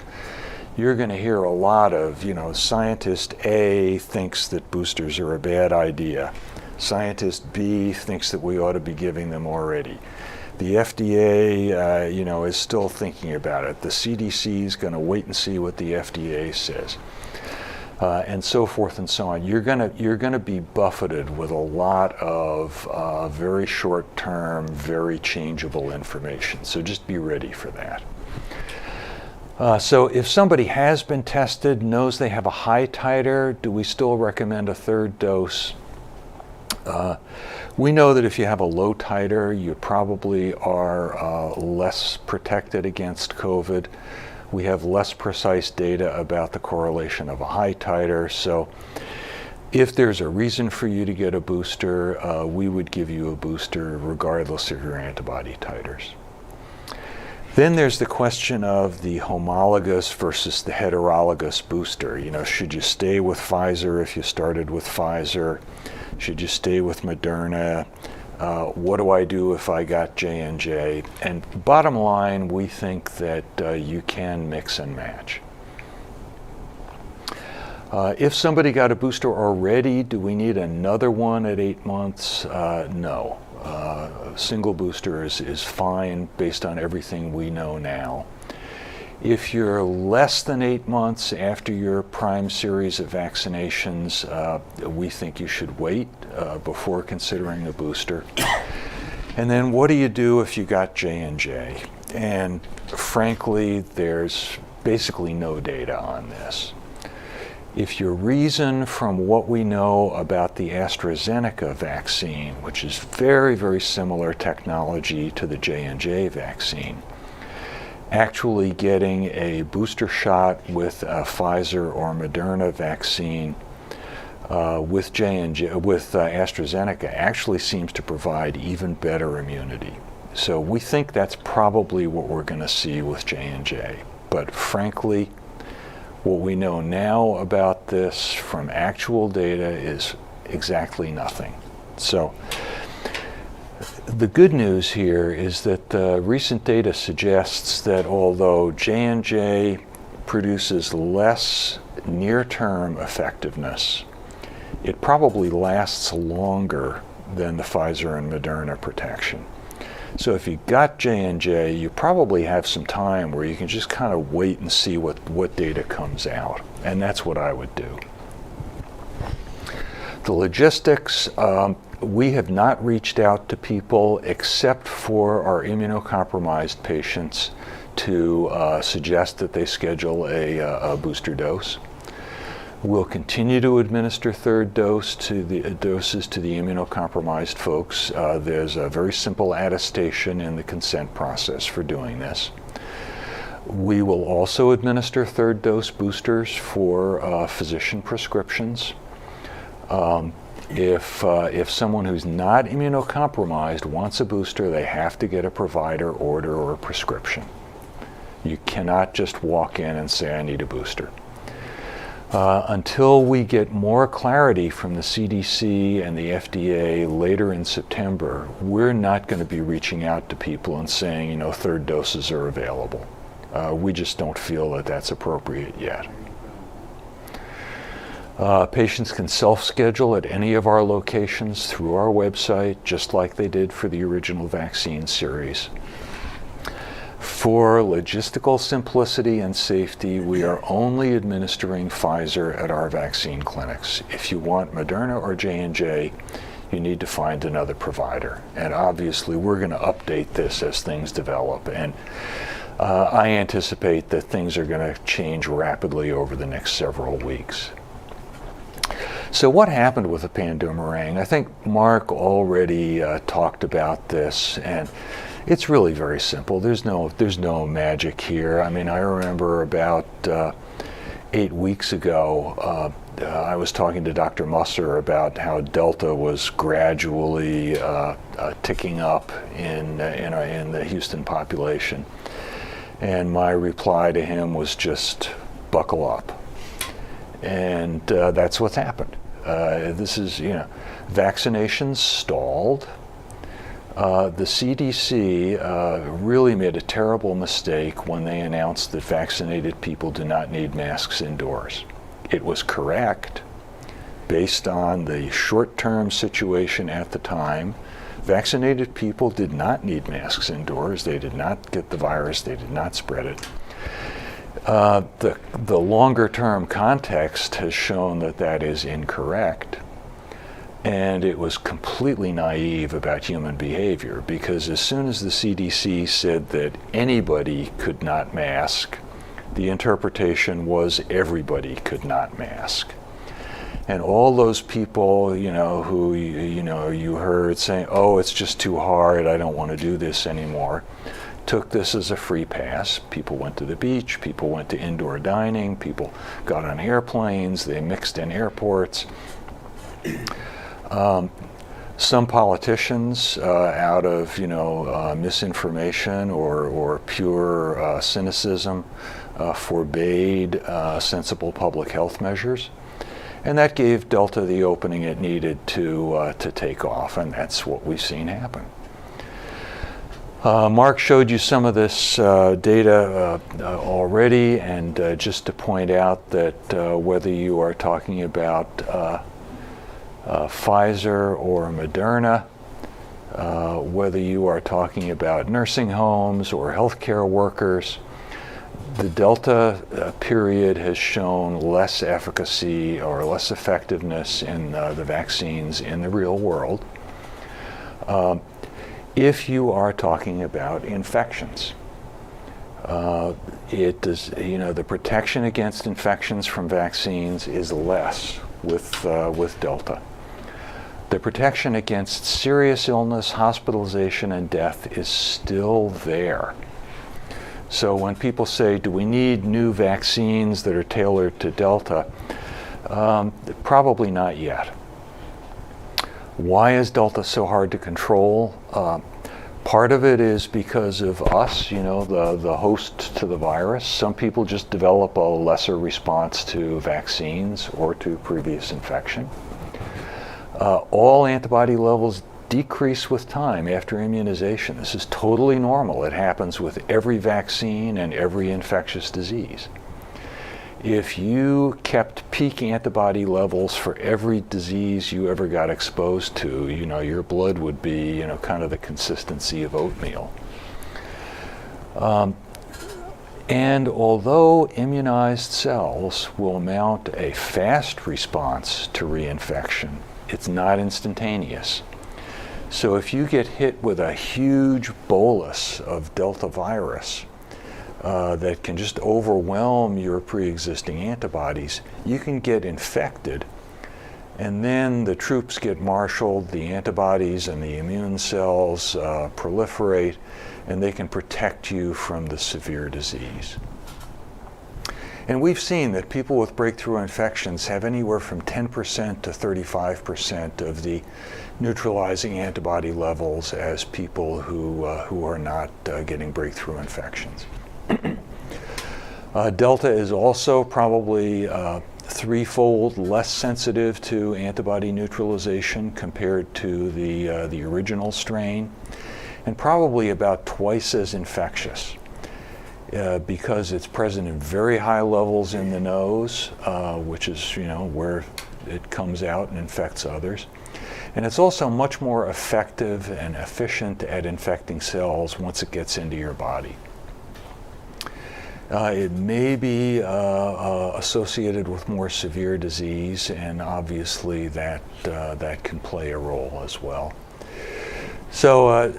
you're going to hear a lot of, scientist A thinks that boosters are a bad idea. Scientist B thinks that we ought to be giving them already. The FDA, is still thinking about it. The CDC is going to wait and see what the FDA says. And so forth and so on. You're gonna be buffeted with a lot of very short-term, very changeable information. So just be ready for that. So if somebody has been tested, knows they have a high titer, do we still recommend a third dose? We know that if you have a low titer, you probably are less protected against COVID. We have less precise data about the correlation of a high titer. So if there's a reason for you to get a booster, we would give you a booster regardless of your antibody titers. Then there's the question of the homologous versus the heterologous booster. Should you stay with Pfizer if you started with Pfizer? Should you stay with Moderna? What do I do if I got J&J? And bottom line, we think that you can mix and match. If somebody got a booster already, do we need another one at 8 months? No. A single booster is fine based on everything we know now. If you're less than 8 months after your prime series of vaccinations, we think you should wait before considering a booster. And then what do you do if you got J&J? And frankly, there's basically no data on this. If your reason from what we know about the AstraZeneca vaccine, which is very, very similar technology to the J&J vaccine, actually getting a booster shot with a Pfizer or Moderna vaccine with AstraZeneca actually seems to provide even better immunity. So we think that's probably what we're going to see with J&J. But frankly, what we know now about this from actual data is exactly nothing. So the good news here is that the recent data suggests that although J&J produces less near-term effectiveness, it probably lasts longer than the Pfizer and Moderna protection. So if you got J&J, you probably have some time where you can just kind of wait and see what data comes out. And that's what I would do. The logistics, we have not reached out to people except for our immunocompromised patients to suggest that they schedule a booster dose. We'll continue to administer third doses to the immunocompromised folks. There's a very simple attestation in the consent process for doing this. We will also administer third dose boosters for physician prescriptions. If someone who's not immunocompromised wants a booster, they have to get a provider order or a prescription. You cannot just walk in and say, I need a booster. Until we get more clarity from the CDC and the FDA later in September, we're not going to be reaching out to people and saying, you know, third doses are available. We just don't feel that that's appropriate yet. Patients can self-schedule at any of our locations through our website, just like they did for the original vaccine series. For logistical simplicity and safety, we are only administering Pfizer at our vaccine clinics. If you want Moderna or J&J, you need to find another provider. And obviously, we're going to update this as things develop. And I anticipate that things are going to change rapidly over the next several weeks. So what happened with the Pandoomerang? I think Marc already talked about this, and it's really very simple. There's no magic here. I mean, I remember about 8 weeks ago, I was talking to Dr. Musser about how Delta was gradually ticking up in the Houston population. And my reply to him was just buckle up. And that's what's happened. This is, vaccinations stalled. The CDC really made a terrible mistake when they announced that vaccinated people do not need masks indoors. It was correct based on the short-term situation at the time. Vaccinated people did not need masks indoors. They did not get the virus. They did not spread it. The longer-term context has shown that that is incorrect. And it was completely naive about human behavior, because as soon as the CDC said that anybody could not mask, the interpretation was everybody could not mask. And all those people, who you heard saying, oh, it's just too hard, I don't want to do this anymore, took this as a free pass. People went to the beach, people went to indoor dining, people got on airplanes, they mixed in airports. Some politicians, out of misinformation or pure cynicism, forbade sensible public health measures, and that gave Delta the opening it needed to take off, and that's what we've seen happen. Marc showed you some of this data already, and just to point out that whether you are talking about Pfizer or Moderna, whether you are talking about nursing homes or healthcare workers, the Delta period has shown less efficacy or less effectiveness in the vaccines in the real world. If you are talking about infections, the protection against infections from vaccines is less with Delta. The protection against serious illness, hospitalization, and death is still there. So when people say, do we need new vaccines that are tailored to Delta? Probably not yet. Why is Delta so hard to control? Part of it is because of us, the host to the virus. Some people just develop a lesser response to vaccines or to previous infection. All antibody levels decrease with time after immunization. This is totally normal. It happens with every vaccine and every infectious disease. If you kept peak antibody levels for every disease you ever got exposed to, your blood would be, kind of the consistency of oatmeal. And although immunized cells will mount a fast response to reinfection, it's not instantaneous. So if you get hit with a huge bolus of Delta virus that can just overwhelm your pre-existing antibodies, you can get infected. And then the troops get marshaled, the antibodies and the immune cells proliferate, and they can protect you from the severe disease. And we've seen that people with breakthrough infections have anywhere from 10% to 35% of the neutralizing antibody levels as people who are not getting breakthrough infections. Delta is also probably threefold less sensitive to antibody neutralization compared to the original strain, and probably about twice as infectious. Because it's present in very high levels in the nose, which is where it comes out and infects others. And it's also much more effective and efficient at infecting cells once it gets into your body. It may be associated with more severe disease, and obviously that can play a role as well. So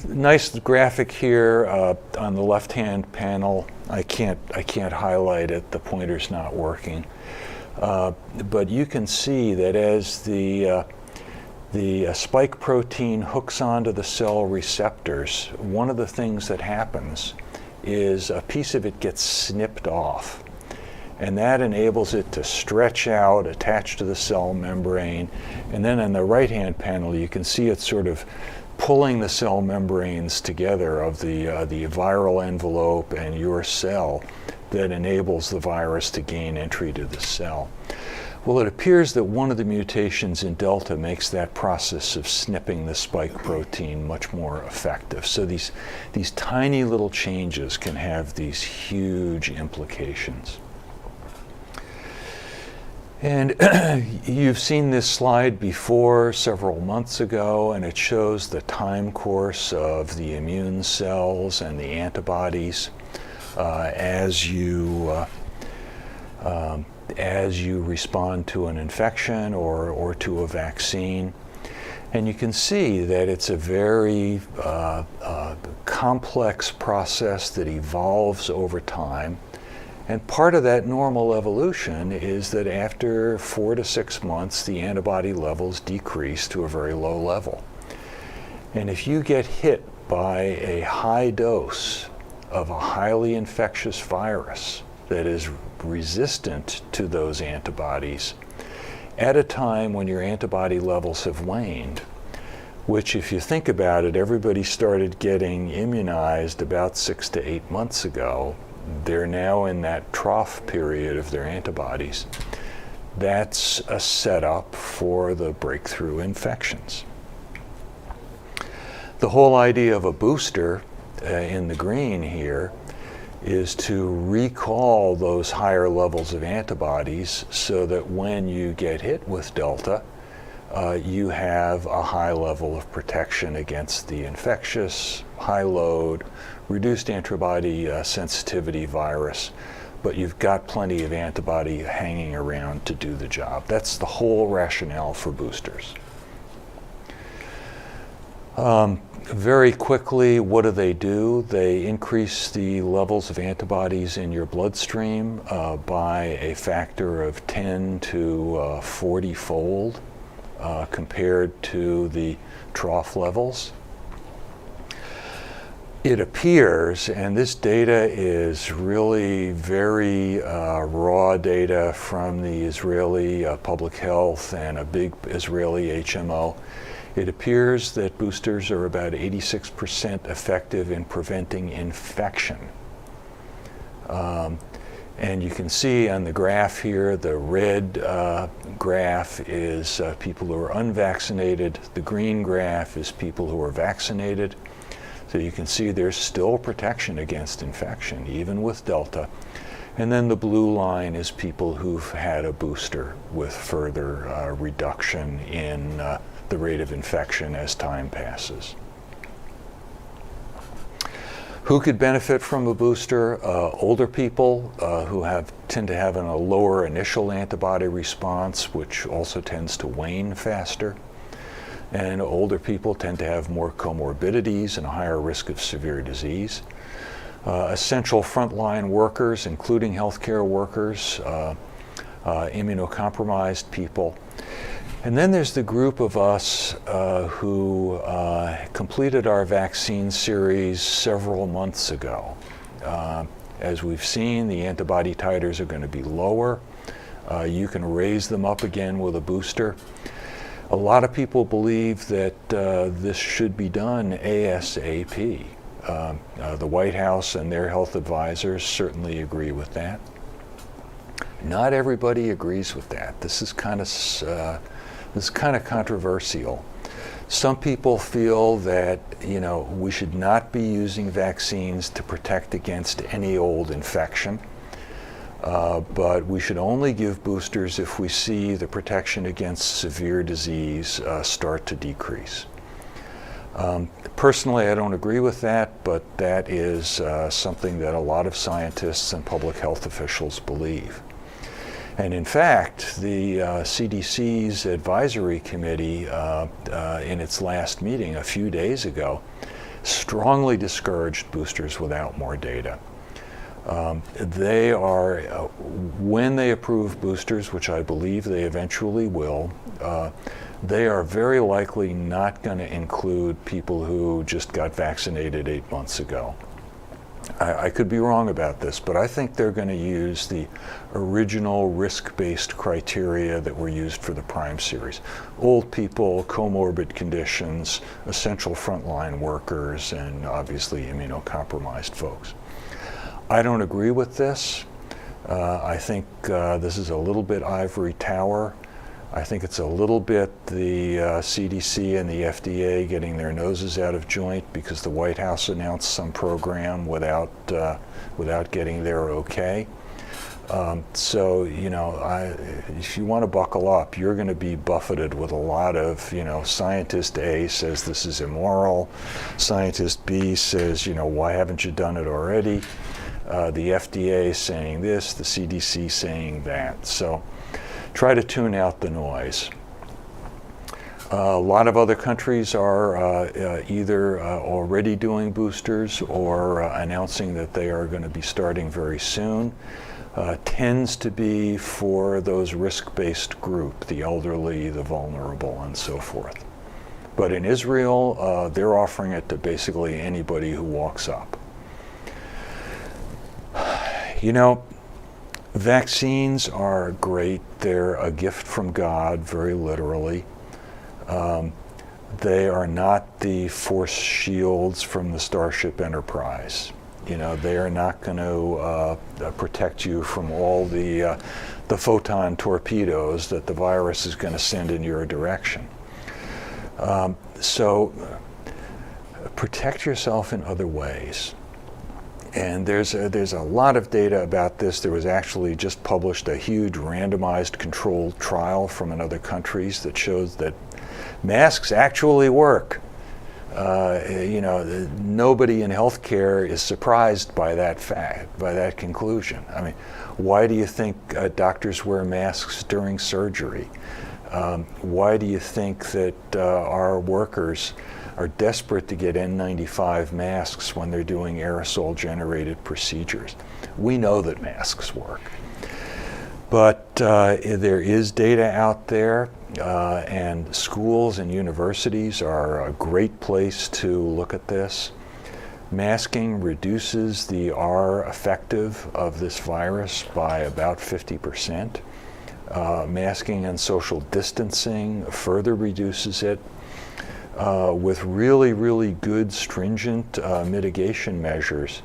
nice graphic here on the left-hand panel. I can't highlight it. The pointer's not working. But you can see that as the spike protein hooks onto the cell receptors, one of the things that happens is a piece of it gets snipped off. And that enables it to stretch out, attach to the cell membrane. And then on the right-hand panel, you can see it sort of pulling the cell membranes together of the viral envelope and your cell that enables the virus to gain entry to the cell. Well, it appears that one of the mutations in Delta makes that process of snipping the spike protein much more effective. So these tiny little changes can have these huge implications. And you've seen this slide before several months ago, and it shows the time course of the immune cells and the antibodies as you respond to an infection or to a vaccine. And you can see that it's a very complex process that evolves over time. And part of that normal evolution is that after 4 to 6 months, the antibody levels decrease to a very low level. And if you get hit by a high dose of a highly infectious virus that is resistant to those antibodies, at a time when your antibody levels have waned, which if you think about it, everybody started getting immunized about 6 to 8 months ago. They're now in that trough period of their antibodies. That's a setup for the breakthrough infections. The whole idea of a booster in the green here is to recall those higher levels of antibodies so that when you get hit with Delta, you have a high level of protection against the infectious, high load, reduced antibody sensitivity virus, but you've got plenty of antibody hanging around to do the job. That's the whole rationale for boosters. Very quickly, what do? They increase the levels of antibodies in your bloodstream by a factor of 10 to 40-fold compared to the trough levels. It appears, and this data is really very raw data from the Israeli public health and a big Israeli HMO, it appears that boosters are about 86% effective in preventing infection. And you can see on the graph here, the red graph is people who are unvaccinated. The green graph is people who are vaccinated. So you can see there's still protection against infection, even with Delta. And then the blue line is people who've had a booster with further reduction in the rate of infection as time passes. Who could benefit from a booster? Older people who tend to have a lower initial antibody response, which also tends to wane faster. And older people tend to have more comorbidities and a higher risk of severe disease. Essential frontline workers, including healthcare workers, immunocompromised people. And then there's the group of us who completed our vaccine series several months ago. As we've seen, the antibody titers are going to be lower. You can raise them up again with a booster. A lot of people believe that this should be done ASAP. The White House and their health advisors certainly agree with that. Not everybody agrees with that. This is kind of controversial. Some people feel that, we should not be using vaccines to protect against any old infection, but we should only give boosters if we see the protection against severe disease start to decrease. Personally, I don't agree with that, but that is something that a lot of scientists and public health officials believe. And in fact, the CDC's advisory committee in its last meeting a few days ago strongly discouraged boosters without more data. They are, when they approve boosters, which I believe they eventually will, they are very likely not going to include people who just got vaccinated 8 months ago. I could be wrong about this, but I think they're going to use the original risk-based criteria that were used for the Prime series. Old people, comorbid conditions, essential frontline workers, and obviously immunocompromised folks. I don't agree with this. I think this is a little bit ivory tower. I think it's a little bit the CDC and the FDA getting their noses out of joint because the White House announced some program without getting their okay. So, if you want to buckle up, you're going to be buffeted with a lot of, scientist A says this is immoral, scientist B says, why haven't you done it already? The FDA saying this, the CDC saying that. So try to tune out the noise. A lot of other countries are either already doing boosters or announcing that they are going to be starting very soon. Tends to be for those risk-based group, the elderly, the vulnerable, and so forth. But in Israel, they're offering it to basically anybody who walks up. Vaccines are great. They're a gift from God, very literally. They are not the force shields from the Starship Enterprise. They are not going to protect you from all the photon torpedoes that the virus is going to send in your direction. So protect yourself in other ways. And there's a lot of data about this. There was actually just published a huge randomized controlled trial from other countries that shows that masks actually work. Nobody in healthcare is surprised by that fact, by that conclusion. I mean, why do you think doctors wear masks during surgery? Why do you think that our workers are desperate to get N95 masks when they're doing aerosol-generated procedures? We know that masks work. But there is data out there, and schools and universities are a great place to look at this. Masking reduces the R effective of this virus by about 50%. Masking and social distancing further reduces it. With really, really good stringent mitigation measures,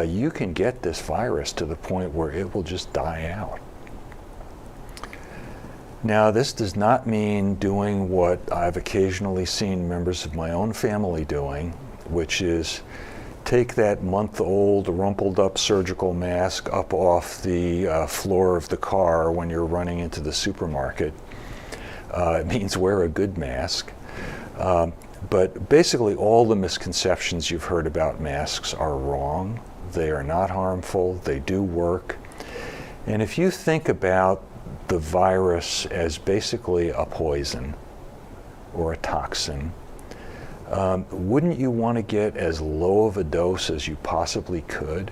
you can get this virus to the point where it will just die out. Now, this does not mean doing what I've occasionally seen members of my own family doing, which is take that month-old rumpled up surgical mask up off the floor of the car when you're running into the supermarket. It means wear a good mask. But basically all the misconceptions you've heard about masks are wrong. They are not harmful. They do work. And if you think about the virus as basically a poison or a toxin, wouldn't you want to get as low of a dose as you possibly could?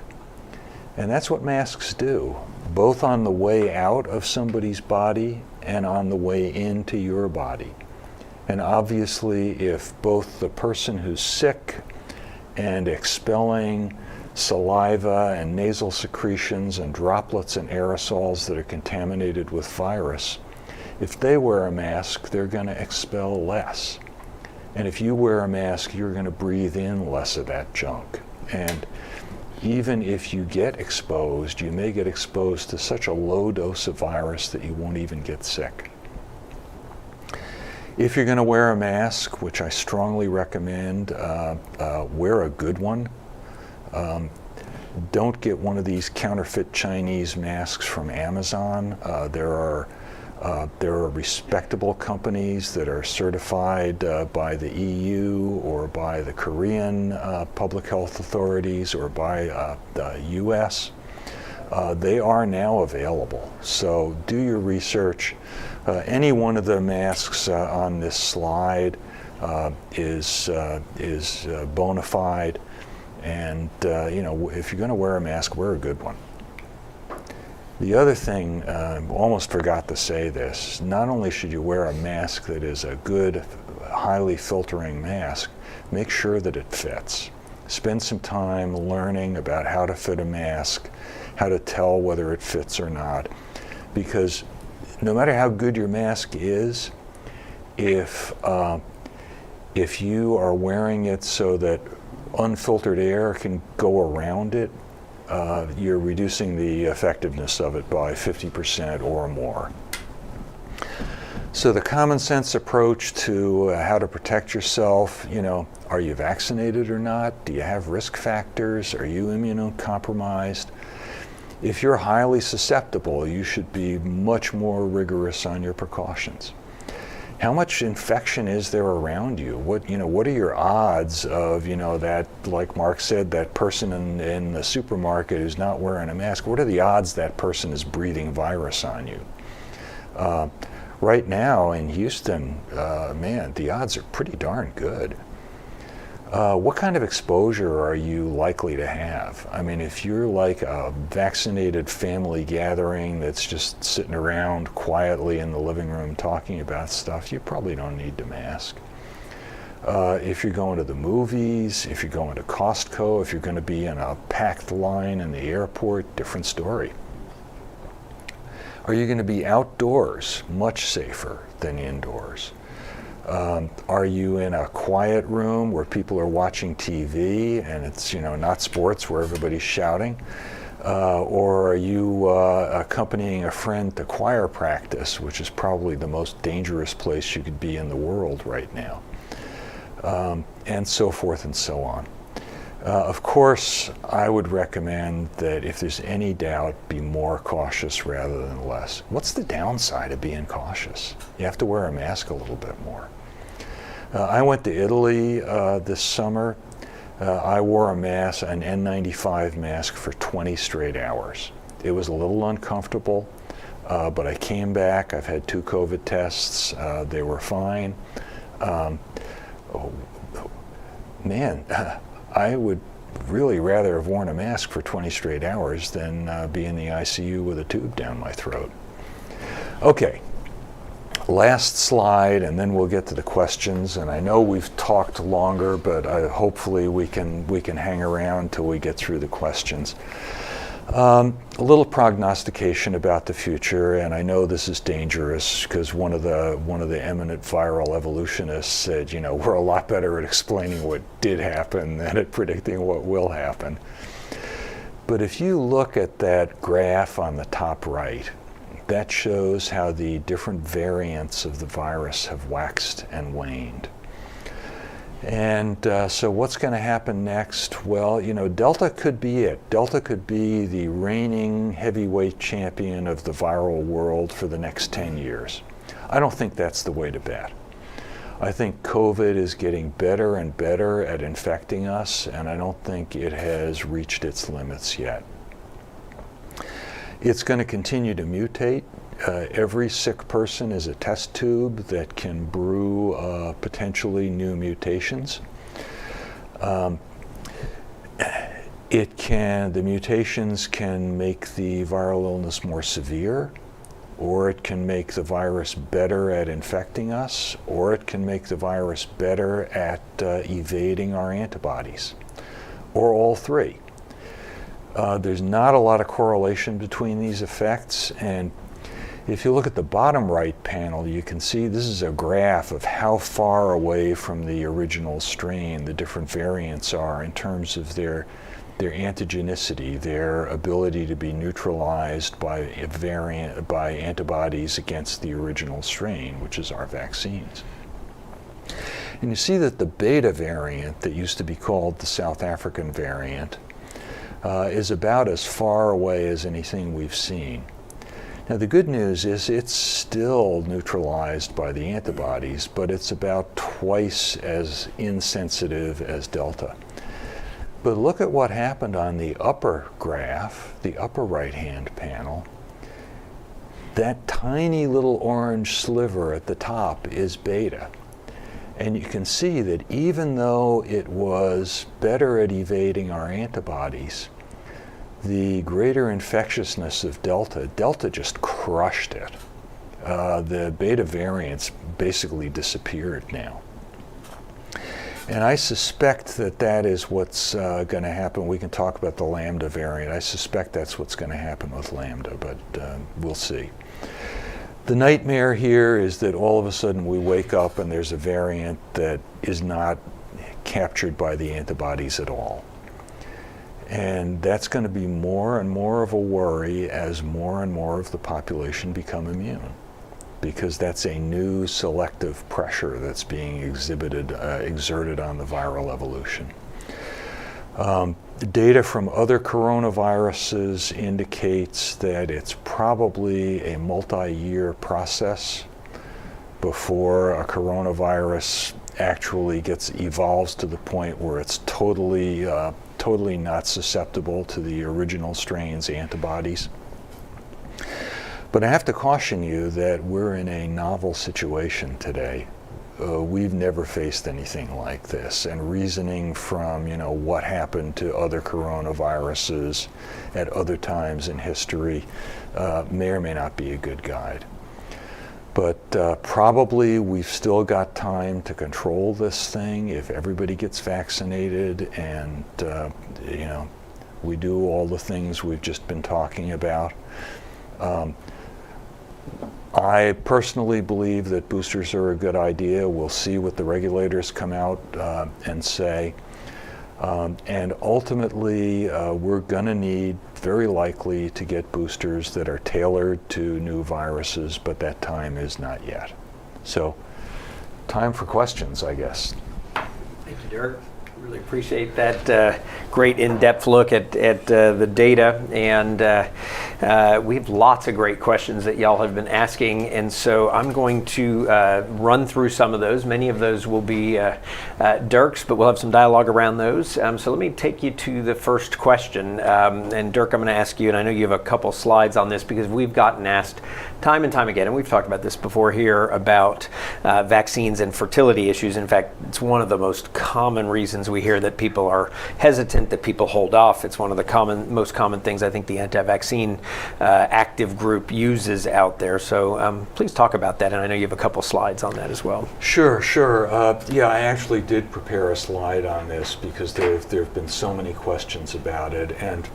And that's what masks do, both on the way out of somebody's body and on the way into your body. And obviously, if both the person who's sick and expelling saliva and nasal secretions and droplets and aerosols that are contaminated with virus, if they wear a mask, they're going to expel less. And if you wear a mask, you're going to breathe in less of that junk. And even if you get exposed, you may get exposed to such a low dose of virus that you won't even get sick. If you're going to wear a mask, which I strongly recommend, wear a good one. Don't get one of these counterfeit Chinese masks from Amazon. There are respectable companies that are certified by the EU or by the Korean public health authorities or by the US. They are now available. So do your research. Any one of the masks on this slide is bona fide. And if you're going to wear a mask, wear a good one. The other thing, almost forgot to say this, not only should you wear a mask that is a good, highly filtering mask, make sure that it fits. Spend some time learning about how to fit a mask, how to tell whether it fits or not. Because no matter how good your mask is, if you are wearing it so that unfiltered air can go around it, you're reducing the effectiveness of it by 50% or more. So the common sense approach to how to protect yourself, are you vaccinated or not? Do you have risk factors? Are you immunocompromised? If you're highly susceptible, you should be much more rigorous on your precautions. How much infection is there around you? What are your odds of, that, like Mark said, that person in the supermarket who's not wearing a mask? What are the odds that person is breathing virus on you? Right now in Houston, man, the odds are pretty darn good. What kind of exposure are you likely to have? I mean, if you're like a vaccinated family gathering that's just sitting around quietly in the living room talking about stuff, you probably don't need to mask. If you're going to the movies, if you're going to Costco, if you're going to be in a packed line in the airport, different story. Are you going to be outdoors? Much safer than indoors. Are you in a quiet room where people are watching TV and it's not sports where everybody's shouting? Or are you accompanying a friend to choir practice, which is probably the most dangerous place you could be in the world right now? And so forth and so on. Of course, I would recommend that if there's any doubt, be more cautious rather than less. What's the downside of being cautious? You have to wear a mask a little bit more. I went to Italy this summer. I wore an N95 mask for 20 straight hours. It was a little uncomfortable, but I came back. I've had 2 COVID tests. They were fine. I would really rather have worn a mask for 20 straight hours than be in the ICU with a tube down my throat. Okay. Last slide, and then we'll get to the questions. And I know we've talked longer, but hopefully we can hang around till we get through the questions. A little prognostication about the future, and I know this is dangerous because one of the eminent viral evolutionists said, we're a lot better at explaining what did happen than at predicting what will happen. But if you look at that graph on the top right, that shows how the different variants of the virus have waxed and waned. And so what's going to happen next? Well, Delta could be it. Delta could be the reigning heavyweight champion of the viral world for the next 10 years. I don't think that's the way to bet. I think COVID is getting better and better at infecting us, and I don't think it has reached its limits yet. It's going to continue to mutate. Every sick person is a test tube that can brew potentially new mutations. The mutations can make the viral illness more severe, or it can make the virus better at infecting us, or it can make the virus better at evading our antibodies, or all three. There's not a lot of correlation between these effects, and if you look at the bottom right panel, you can see this is a graph of how far away from the original strain the different variants are in terms of their antigenicity, their ability to be neutralized by antibodies against the original strain, which is our vaccines. And you see that the beta variant that used to be called the South African variant is about as far away as anything we've seen. Now the good news is it's still neutralized by the antibodies, but it's about twice as insensitive as Delta. But look at what happened on the upper graph, the upper right-hand panel. That tiny little orange sliver at the top is beta. And you can see that even though it was better at evading our antibodies, the greater infectiousness of Delta just crushed it. The beta variants basically disappeared now. And I suspect that is what's going to happen. We can talk about the Lambda variant. I suspect that's what's going to happen with Lambda, but we'll see. The nightmare here is that all of a sudden we wake up and there's a variant that is not captured by the antibodies at all. And that's going to be more and more of a worry as more and more of the population become immune, because that's a new selective pressure that's being exerted on the viral evolution. The data from other coronaviruses indicates that it's probably a multi-year process before a coronavirus actually evolves to the point where it's totally not susceptible to the original strain's antibodies. But I have to caution you that we're in a novel situation today. We've never faced anything like this, and reasoning from what happened to other coronaviruses at other times in history may or may not be a good guide. But probably we've still got time to control this thing if everybody gets vaccinated and we do all the things we've just been talking about. I personally believe that boosters are a good idea. We'll see what the regulators come out and say. And ultimately, we're going to need, very likely, to get boosters that are tailored to new viruses, but that time is not yet. So, time for questions, I guess. Thank you, Dirk. Really appreciate that great in-depth look at the data, and we have lots of great questions that y'all have been asking, and so I'm going to run through some of those. Many of those will be Dirk's, but we'll have some dialogue around those. So let me take you to the first question, and Dirk, I'm going to ask you, and I know you have a couple slides on this because we've gotten asked time and time again, and we've talked about this before here, about vaccines and fertility issues. In fact, it's one of the most common reasons we hear that people are hesitant, that people hold off. It's one of the most common things I think the anti-vaccine active group uses out there. So please talk about that, and I know you have a couple slides on that as well. Sure. Yeah, I actually did prepare a slide on this because there have been so many questions about it, and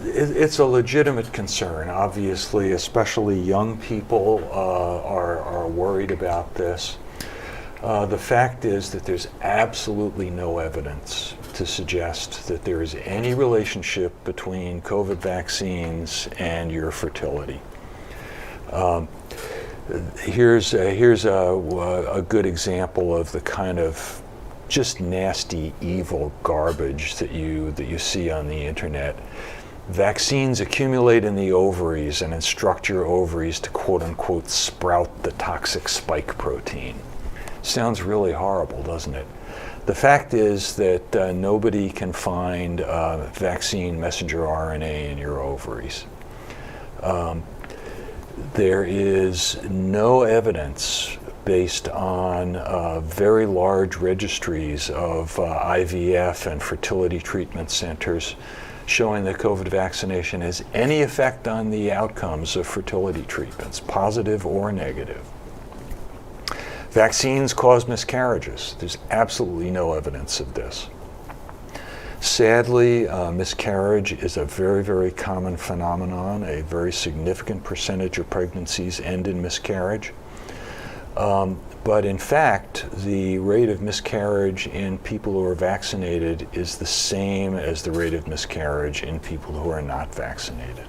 it's a legitimate concern, obviously, especially young people are worried about this. The fact is that there's absolutely no evidence to suggest that there is any relationship between COVID vaccines and your fertility. Here's a good example of the kind of just nasty, evil garbage that you see on the internet. Vaccines accumulate in the ovaries and instruct your ovaries to quote-unquote sprout the toxic spike protein. Sounds really horrible, doesn't it? The fact is that nobody can find vaccine messenger RNA in your ovaries. There is no evidence based on very large registries of IVF and fertility treatment centers showing that COVID vaccination has any effect on the outcomes of fertility treatments, positive or negative. Vaccines cause miscarriages. There's absolutely no evidence of this. Sadly, miscarriage is a very, very common phenomenon. A very significant percentage of pregnancies end in miscarriage. But in fact, the rate of miscarriage in people who are vaccinated is the same as the rate of miscarriage in people who are not vaccinated.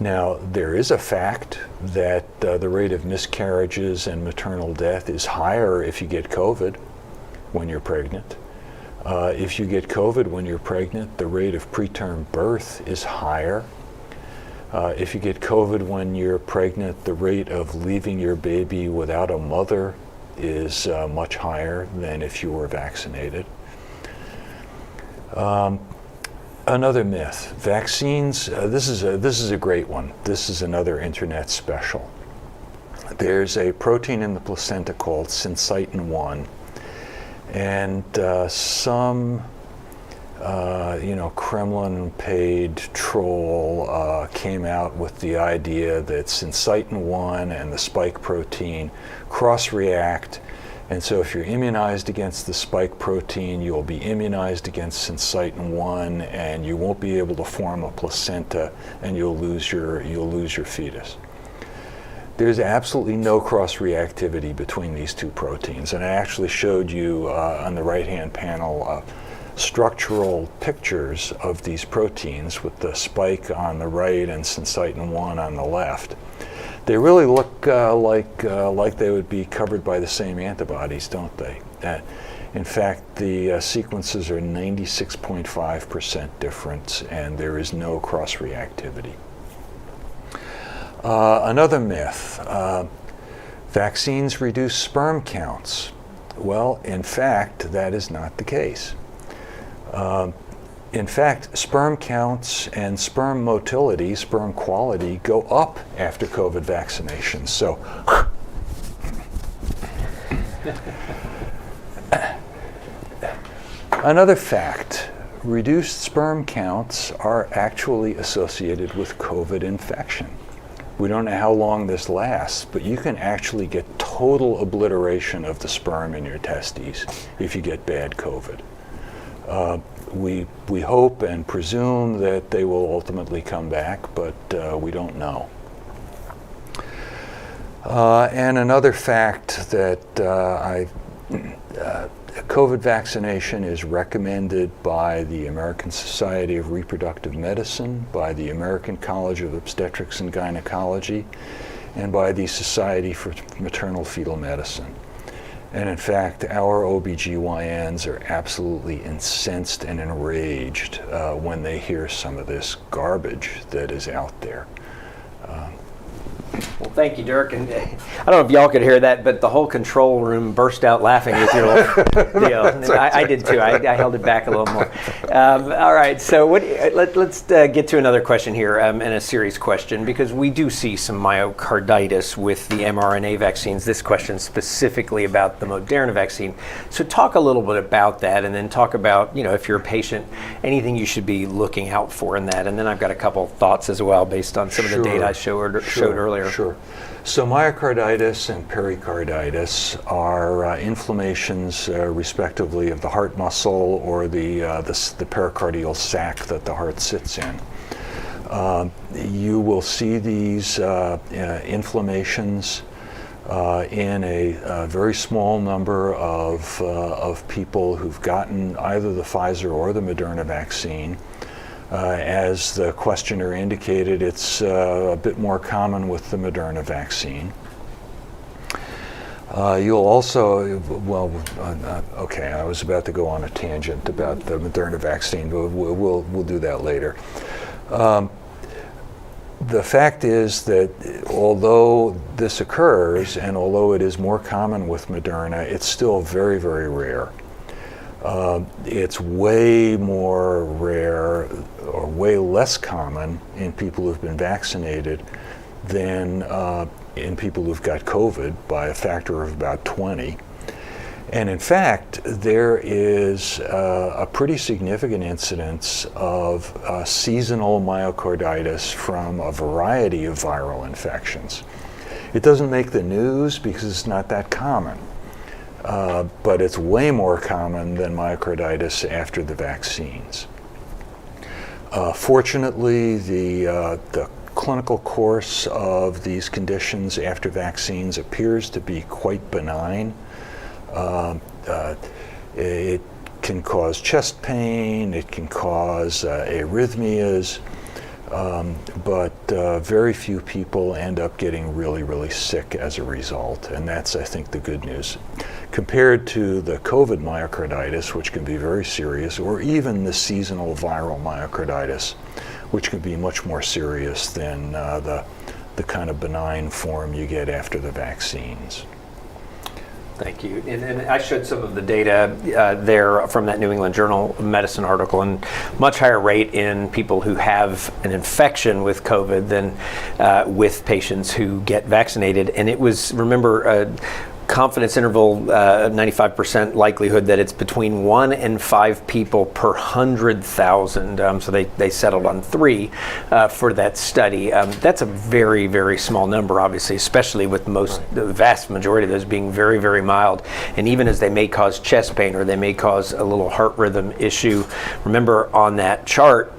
Now, there is a fact that the rate of miscarriages and maternal death is higher if you get COVID when you're pregnant. If you get COVID when you're pregnant, the rate of preterm birth is higher. If you get COVID when you're pregnant, the rate of leaving your baby without a mother is much higher than if you were vaccinated. Another myth, vaccines, this is a great one. This is another internet special. There's a protein in the placenta called syncytin-1, and some Kremlin-paid troll came out with the idea that syncytin-1 and the spike protein cross-react, and so if you're immunized against the spike protein, you'll be immunized against syncytin-1, and you won't be able to form a placenta, and you'll lose your fetus. There's absolutely no cross-reactivity between these two proteins, and I actually showed you on the right-hand panel structural pictures of these proteins with the spike on the right and syncytin-1 on the left. They really look like they would be covered by the same antibodies, don't they? In fact, the sequences are 96.5% different, and there is no cross-reactivity. Another myth, vaccines reduce sperm counts. Well, in fact, that is not the case. In fact, sperm counts and sperm motility, sperm quality, go up after COVID vaccination. So, another fact, reduced sperm counts are actually associated with COVID infection. We don't know how long this lasts, but you can actually get total obliteration of the sperm in your testes if you get bad COVID. We hope and presume that they will ultimately come back, but we don't know. And another fact that COVID vaccination is recommended by the American Society of Reproductive Medicine, by the American College of Obstetrics and Gynecology, and by the Society for Maternal Fetal Medicine. And in fact, our OBGYNs are absolutely incensed and enraged when they hear some of this garbage that is out there. Well, thank you, Dirk. And I don't know if y'all could hear that, but the whole control room burst out laughing with your little deal. I did too. I held it back a little more. All right, so let's get to another question here, and a serious question, because we do see some myocarditis with the mRNA vaccines. This question specifically about the Moderna vaccine. So talk a little bit about that, and then talk about, if you're a patient, anything you should be looking out for in that. And then I've got a couple thoughts as well based on some of the data I showed earlier. Sure. So myocarditis and pericarditis are inflammations, respectively, of the heart muscle or the pericardial sac that the heart sits in. You will see these inflammations in a very small number of people who've gotten either the Pfizer or the Moderna vaccine. As the questioner indicated, it's a bit more common with the Moderna vaccine. You'll also, well, okay, I was about to go on a tangent about the Moderna vaccine, but we'll do that later. The fact is that although this occurs, and although it is more common with Moderna, it's still very, very rare. It's way more rare or way less common in people who've been vaccinated than in people who've got COVID by a factor of about 20. And in fact, there is a pretty significant incidence of seasonal myocarditis from a variety of viral infections. It doesn't make the news because it's not that common, but it's way more common than myocarditis after the vaccines. Fortunately, the clinical course of these conditions after vaccines appears to be quite benign. It can cause chest pain, it can cause arrhythmias, but very few people end up getting really, really sick as a result, and that's, I think, the good news. Compared to the COVID myocarditis, which can be very serious, or even the seasonal viral myocarditis, which can be much more serious than the kind of benign form you get after the vaccines. Thank you. And I showed some of the data there from that New England Journal of Medicine article, and much higher rate in people who have an infection with COVID than with patients who get vaccinated. And it was, remember, confidence interval, 95% likelihood that it's between 1 and 5 people per 100,000. So they settled on 3 for that study. That's a very, very small number, obviously, especially with the vast majority of those being very, very mild. And even as they may cause chest pain or they may cause a little heart rhythm issue, remember on that chart,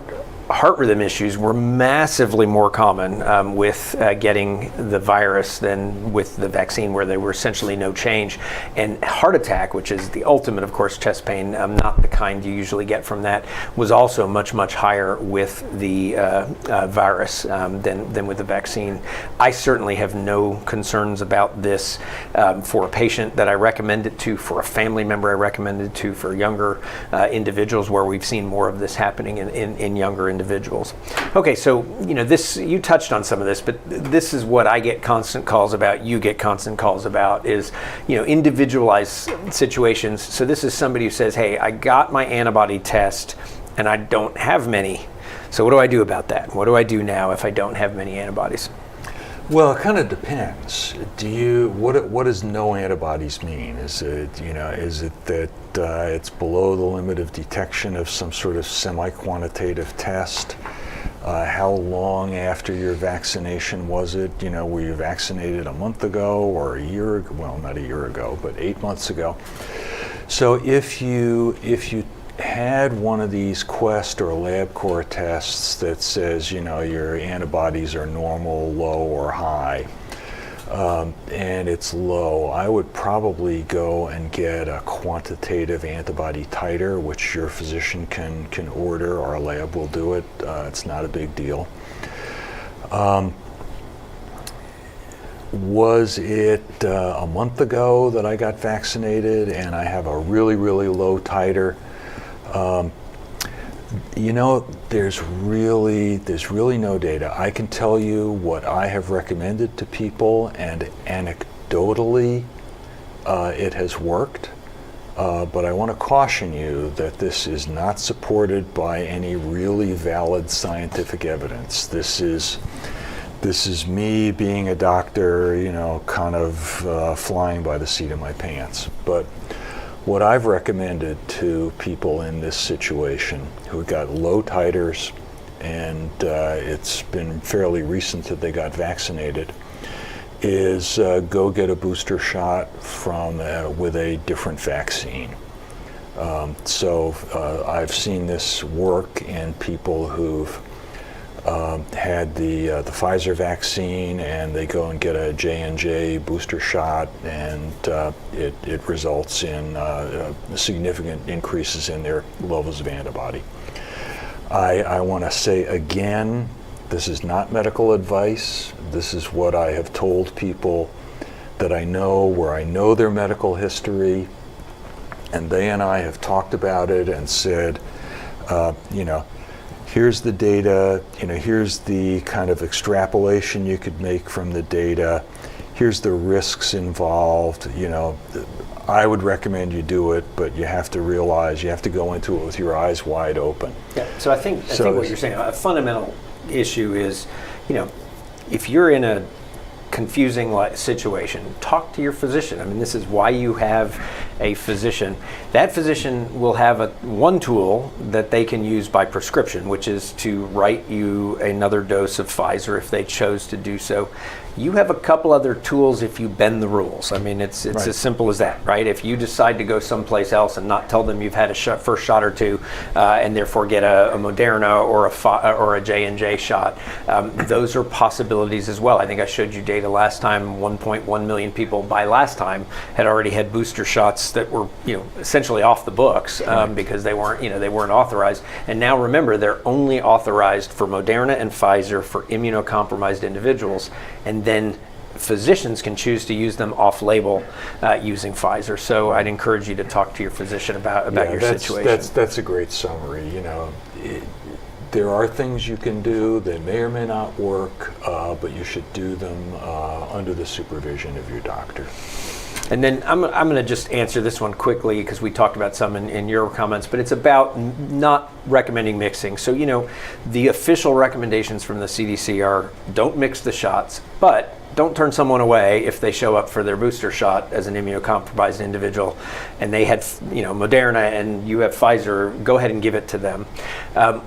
heart rhythm issues were massively more common with getting the virus than with the vaccine, where there were essentially no change. And heart attack, which is the ultimate, of course, chest pain, not the kind you usually get from that, was also much, much higher with the virus than with the vaccine. I certainly have no concerns about this for a patient that I recommend it to, for a family member I recommend it to, for younger individuals, where we've seen more of this happening in younger individuals. Okay, so this, you touched on some of this, but this is what I get constant calls about, you get constant calls about, is individualized situations. So this is somebody who says, hey, I got my antibody test and I don't have many. So what do I do about that? What do I do now if I don't have many antibodies? Well, it kind of depends. What does no antibodies mean? Is it that it's below the limit of detection of some sort of semi-quantitative test? How long after your vaccination was it? Were you vaccinated a month ago or a year ago? Well, not a year ago, but 8 months ago. So if you had one of these Quest or LabCorp tests that says, your antibodies are normal, low, or high, and it's low, I would probably go and get a quantitative antibody titer, which your physician can order. Our lab will do it. It's not a big deal. Was it a month ago that I got vaccinated and I have a really, really low titer? There's really no data. I can tell you what I have recommended to people, and anecdotally, it has worked. But I want to caution you that this is not supported by any really valid scientific evidence. This is me being a doctor, kind of flying by the seat of my pants. But what I've recommended to people in this situation who got low titers, and it's been fairly recent that they got vaccinated, is go get a booster shot with a different vaccine. So I've seen this work in people who've had the Pfizer vaccine, and they go and get a J&J booster shot, and it results in significant increases in their levels of antibody. I want to say again, this is not medical advice. This is what I have told people that I know, where I know their medical history, and they and I have talked about it and said, here's the data, here's the kind of extrapolation you could make from the data, here's the risks involved, I would recommend you do it, but you have to realize you have to go into it with your eyes wide open. Yeah, so I think what you're saying, a fundamental issue is, if you're in a confusing situation, talk to your physician. I mean, this is why you have a physician. That physician will have one tool that they can use by prescription, which is to write you another dose of Pfizer if they chose to do so. You have a couple other tools if you bend the rules. I mean, it's right. As simple as that, right? If you decide to go someplace else and not tell them you've had a first shot or two, and therefore get a Moderna or a J&J shot, those are possibilities as well. I think I showed you data last time. 1.1 million people by last time had already had booster shots that were, essentially off the books because they weren't authorized. And now remember, they're only authorized for Moderna and Pfizer for immunocompromised individuals, and then physicians can choose to use them off-label using Pfizer. So I'd encourage you to talk to your physician about your situation. That's a great summary. There are things you can do that may or may not work, but you should do them under the supervision of your doctor. And then I'm going to just answer this one quickly because we talked about some in your comments, but it's about not recommending mixing. So, the official recommendations from the CDC are don't mix the shots, but don't turn someone away if they show up for their booster shot as an immunocompromised individual and they had, Moderna and you have Pfizer, go ahead and give it to them.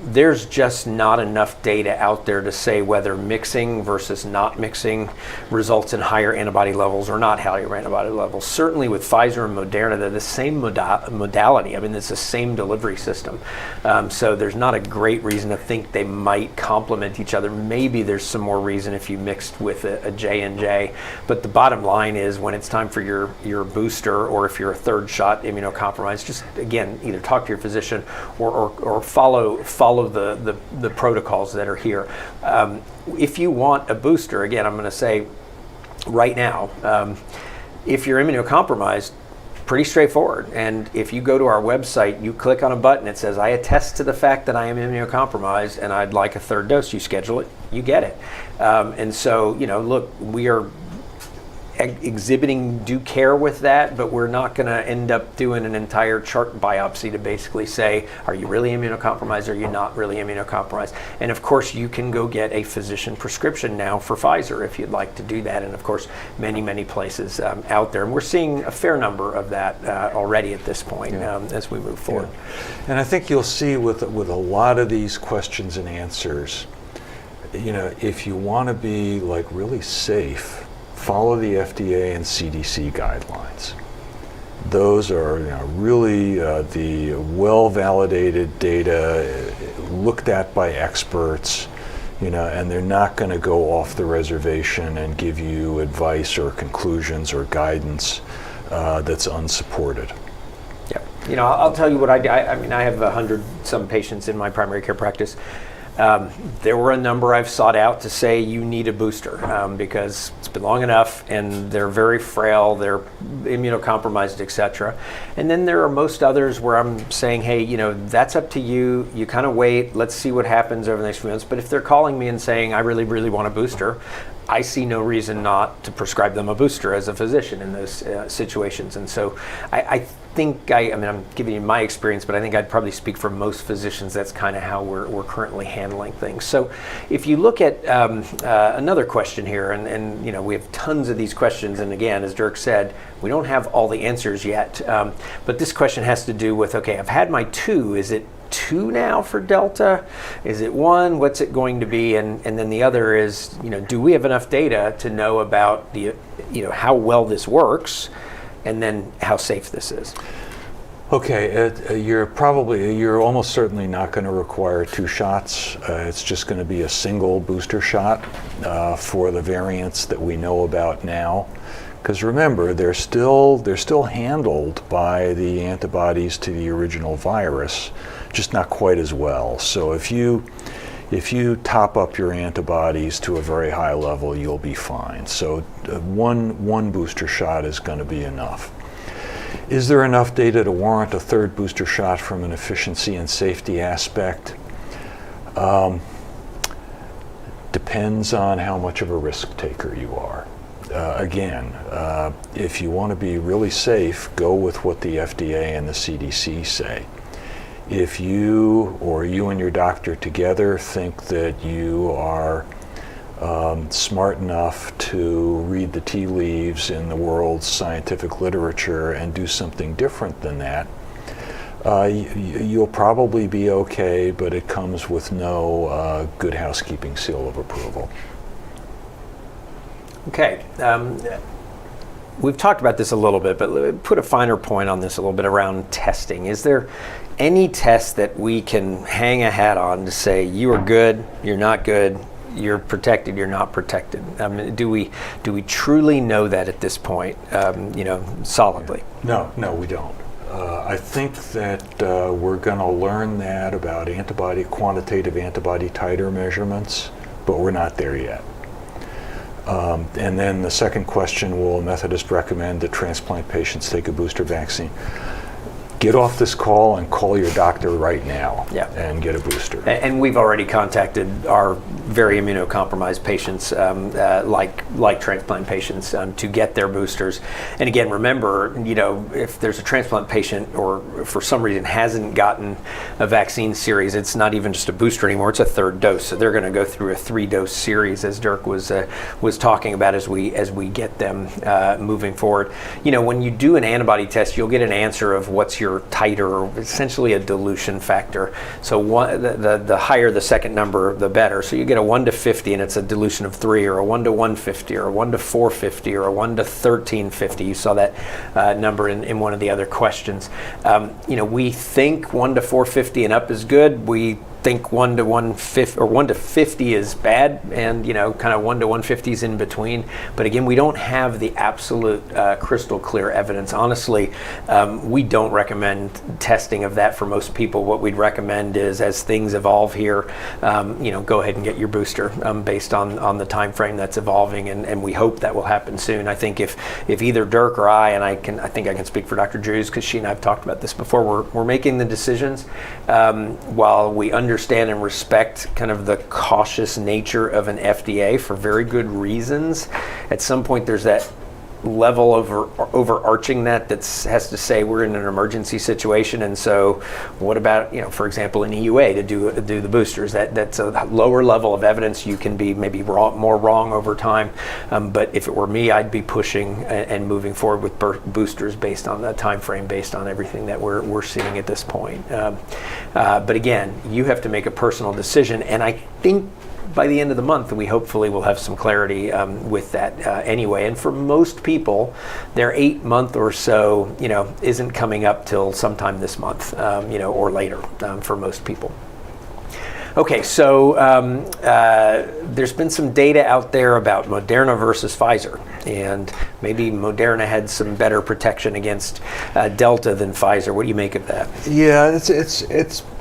There's just not enough data out there to say whether mixing versus not mixing results in higher antibody levels or not higher antibody levels. Certainly with Pfizer and Moderna, they're the same modality. I mean, it's the same delivery system. So there's not a great reason to think they might complement each other. Maybe there's some more reason if you mixed with a J&J, but the bottom line is when it's time for your booster, or if you're a third shot immunocompromised, just again either talk to your physician or follow the protocols that are here. If you want a booster, again, I'm going to say right now, if you're immunocompromised, pretty straightforward. And if you go to our website, you click on a button, it says, I attest to the fact that I am immunocompromised and I'd like a third dose. You schedule it, you get it. And so, look, we are exhibiting due care with that, but we're not going to end up doing an entire chart biopsy to basically say, are you really immunocompromised or are you not really immunocompromised? And of course, you can go get a physician prescription now for Pfizer if you'd like to do that. And of course, many places out there. And we're seeing a fair number of that already at this point as we move forward. Yeah. And I think you'll see with a lot of these questions and answers, if you want to be really safe, follow the FDA and CDC guidelines. Those are really the well-validated data looked at by experts, and they're not going to go off the reservation and give you advice or conclusions or guidance that's unsupported. Yeah, I'll tell you what I do. I mean, I have 100-some patients in my primary care practice. There were a number I've sought out to say you need a booster because it's been long enough and they're very frail, they're immunocompromised, etc. And then there are most others where I'm saying, hey, that's up to you. You kind of wait, let's see what happens over the next few months. But if they're calling me and saying, I really want a booster, I see no reason not to prescribe them a booster as a physician in those situations. And so I think, I'm giving you my experience, but I think I'd probably speak for most physicians. That's kind of how we're currently handling things. So if you look at another question here, and we have tons of these questions, and again, as Dirk said, we don't have all the answers yet, but this question has to do with, okay, I've had my 2, is it 2 now for Delta? Is it 1? What's it going to be? And then the other is, do we have enough data to know about the, how well this works, and then how safe this is? Okay, you're almost certainly not going to require 2 shots. It's just going to be a single booster shot for the variants that we know about now. Because remember, they're still handled by the antibodies to the original virus, just not quite as well. So if you if you top up your antibodies to a very high level, you'll be fine. So one booster shot is going to be enough. Is there enough data to warrant a third booster shot from an efficiency and safety aspect? Depends on how much of a risk taker you are. Again, if you want to be really safe, go with what the FDA and the CDC say. If you or you and your doctor together think that you are smart enough to read the tea leaves in the world's scientific literature and do something different than that, you'll probably be okay, but it comes with no good housekeeping seal of approval. Okay. We've talked about this a little bit, but put a finer point on this a little bit around testing. Is there any test that we can hang a hat on to say you are good, you're not good, you're protected, you're not protected? Do we truly know that at this point, solidly? No, we don't. I think that we're going to learn that about quantitative antibody titer measurements, but we're not there yet. And then the second question, will a Methodist recommend that transplant patients take a booster vaccine? Get off this call and call your doctor right now and get a booster. And we've already contacted our very immunocompromised patients, like transplant patients, to get their boosters. And again, remember, if there's a transplant patient or for some reason hasn't gotten a vaccine series, it's not even just a booster anymore, it's a third dose. So they're going to go through a 3-dose series, as Dirk was talking about, as we get them moving forward. When you do an antibody test, you'll get an answer of what's your titer, or essentially a dilution factor. So the higher the second number, the better. So you get a 1 to 50 and it's a dilution of 3, or a 1 to 150, or a 1 to 450, or a 1 to 1350. You saw that number in one of the other questions. We think 1 to 450 and up is good. We think 1 to 150 or 1 to 50 is bad, and kind of 1 to 150 is in between. But again, we don't have the absolute crystal clear evidence. Honestly, we don't recommend testing of that for most people. What we'd recommend is, as things evolve here, go ahead and get your booster based on the time frame that's evolving, and we hope that will happen soon. I think if either Dirk or I think I can speak for Dr. Josie, because she and I have talked about this before, we're making the decisions while we understand and respect kind of the cautious nature of an FDA for very good reasons. At some point, there's that level of overarching that has to say we're in an emergency situation, and so what about for example, an EUA to do the boosters? That's a lower level of evidence. You can be maybe more wrong over time, but if it were me, I'd be pushing and moving forward with boosters based on the time frame, based on everything that we're seeing at this point. But again, you have to make a personal decision, and I think by the end of the month, we hopefully will have some clarity with that anyway. And for most people, their 8-month or so, isn't coming up till sometime this month, or later for most people. Okay, so there's been some data out there about Moderna versus Pfizer, and maybe Moderna had some better protection against Delta than Pfizer. What do you make of that? Yeah,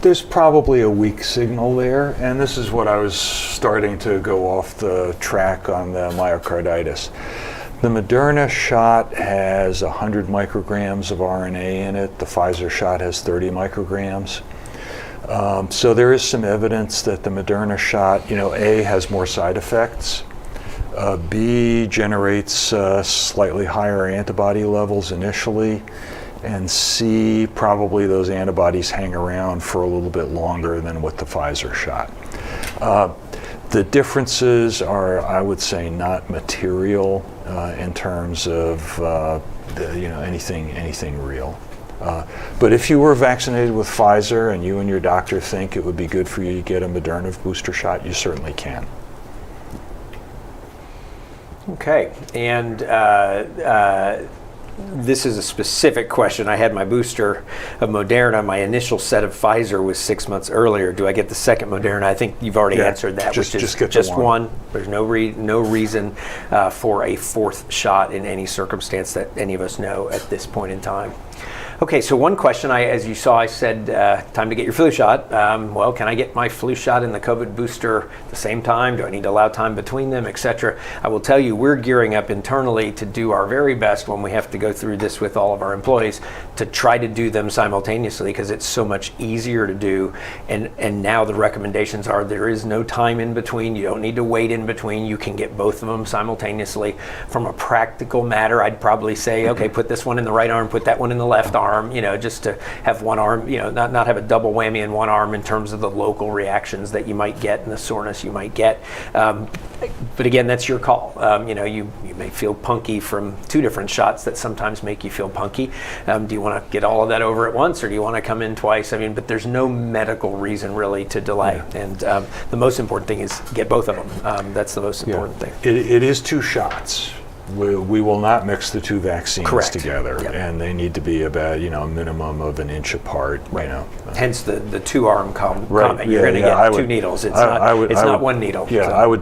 there's probably a weak signal there, and this is what I was starting to go off the track on the myocarditis. The Moderna shot has 100 micrograms of RNA in it. The Pfizer shot has 30 micrograms. So there is some evidence that the Moderna shot, A, has more side effects, B, generates slightly higher antibody levels initially, and C, probably those antibodies hang around for a little bit longer than with the Pfizer shot. The differences are, I would say, not material in terms of anything real. But if you were vaccinated with Pfizer and you and your doctor think it would be good for you to get a Moderna booster shot, you certainly can. Okay, and this is a specific question. I had my booster of Moderna. My initial set of Pfizer was 6 months earlier. Do I get the second Moderna? I think you've already answered that, just get just one. There's no reason for a fourth shot in any circumstance that any of us know at this point in time. Okay, so one question, as you saw, I said, time to get your flu shot. Well, can I get my flu shot and the COVID booster at the same time? Do I need to allow time between them, et cetera? I will tell you, we're gearing up internally to do our very best when we have to go through this with all of our employees to try to do them simultaneously, because it's so much easier to do. And now the recommendations are there is no time in between. You don't need to wait in between. You can get both of them simultaneously. From a practical matter, I'd probably say, okay, put this one in the right arm, put that one in the left arm, just to have one arm, not have a double whammy in one arm in terms of the local reactions that you might get and the soreness you might get. But again, that's your call. You may feel punky from two different shots that sometimes make you feel punky. Do you want to get all of that over at once, or do you want to come in twice? But there's no medical reason really to delay. Yeah. And the most important thing is get both of them. That's the most important thing. It is two shots. We will not mix the two vaccines Correct. Together, yep. And they need to be about a minimum of an inch apart. Right. Hence the two-arm comment. Right. You're going to get two needles. It's not one needle. Yeah, so, I would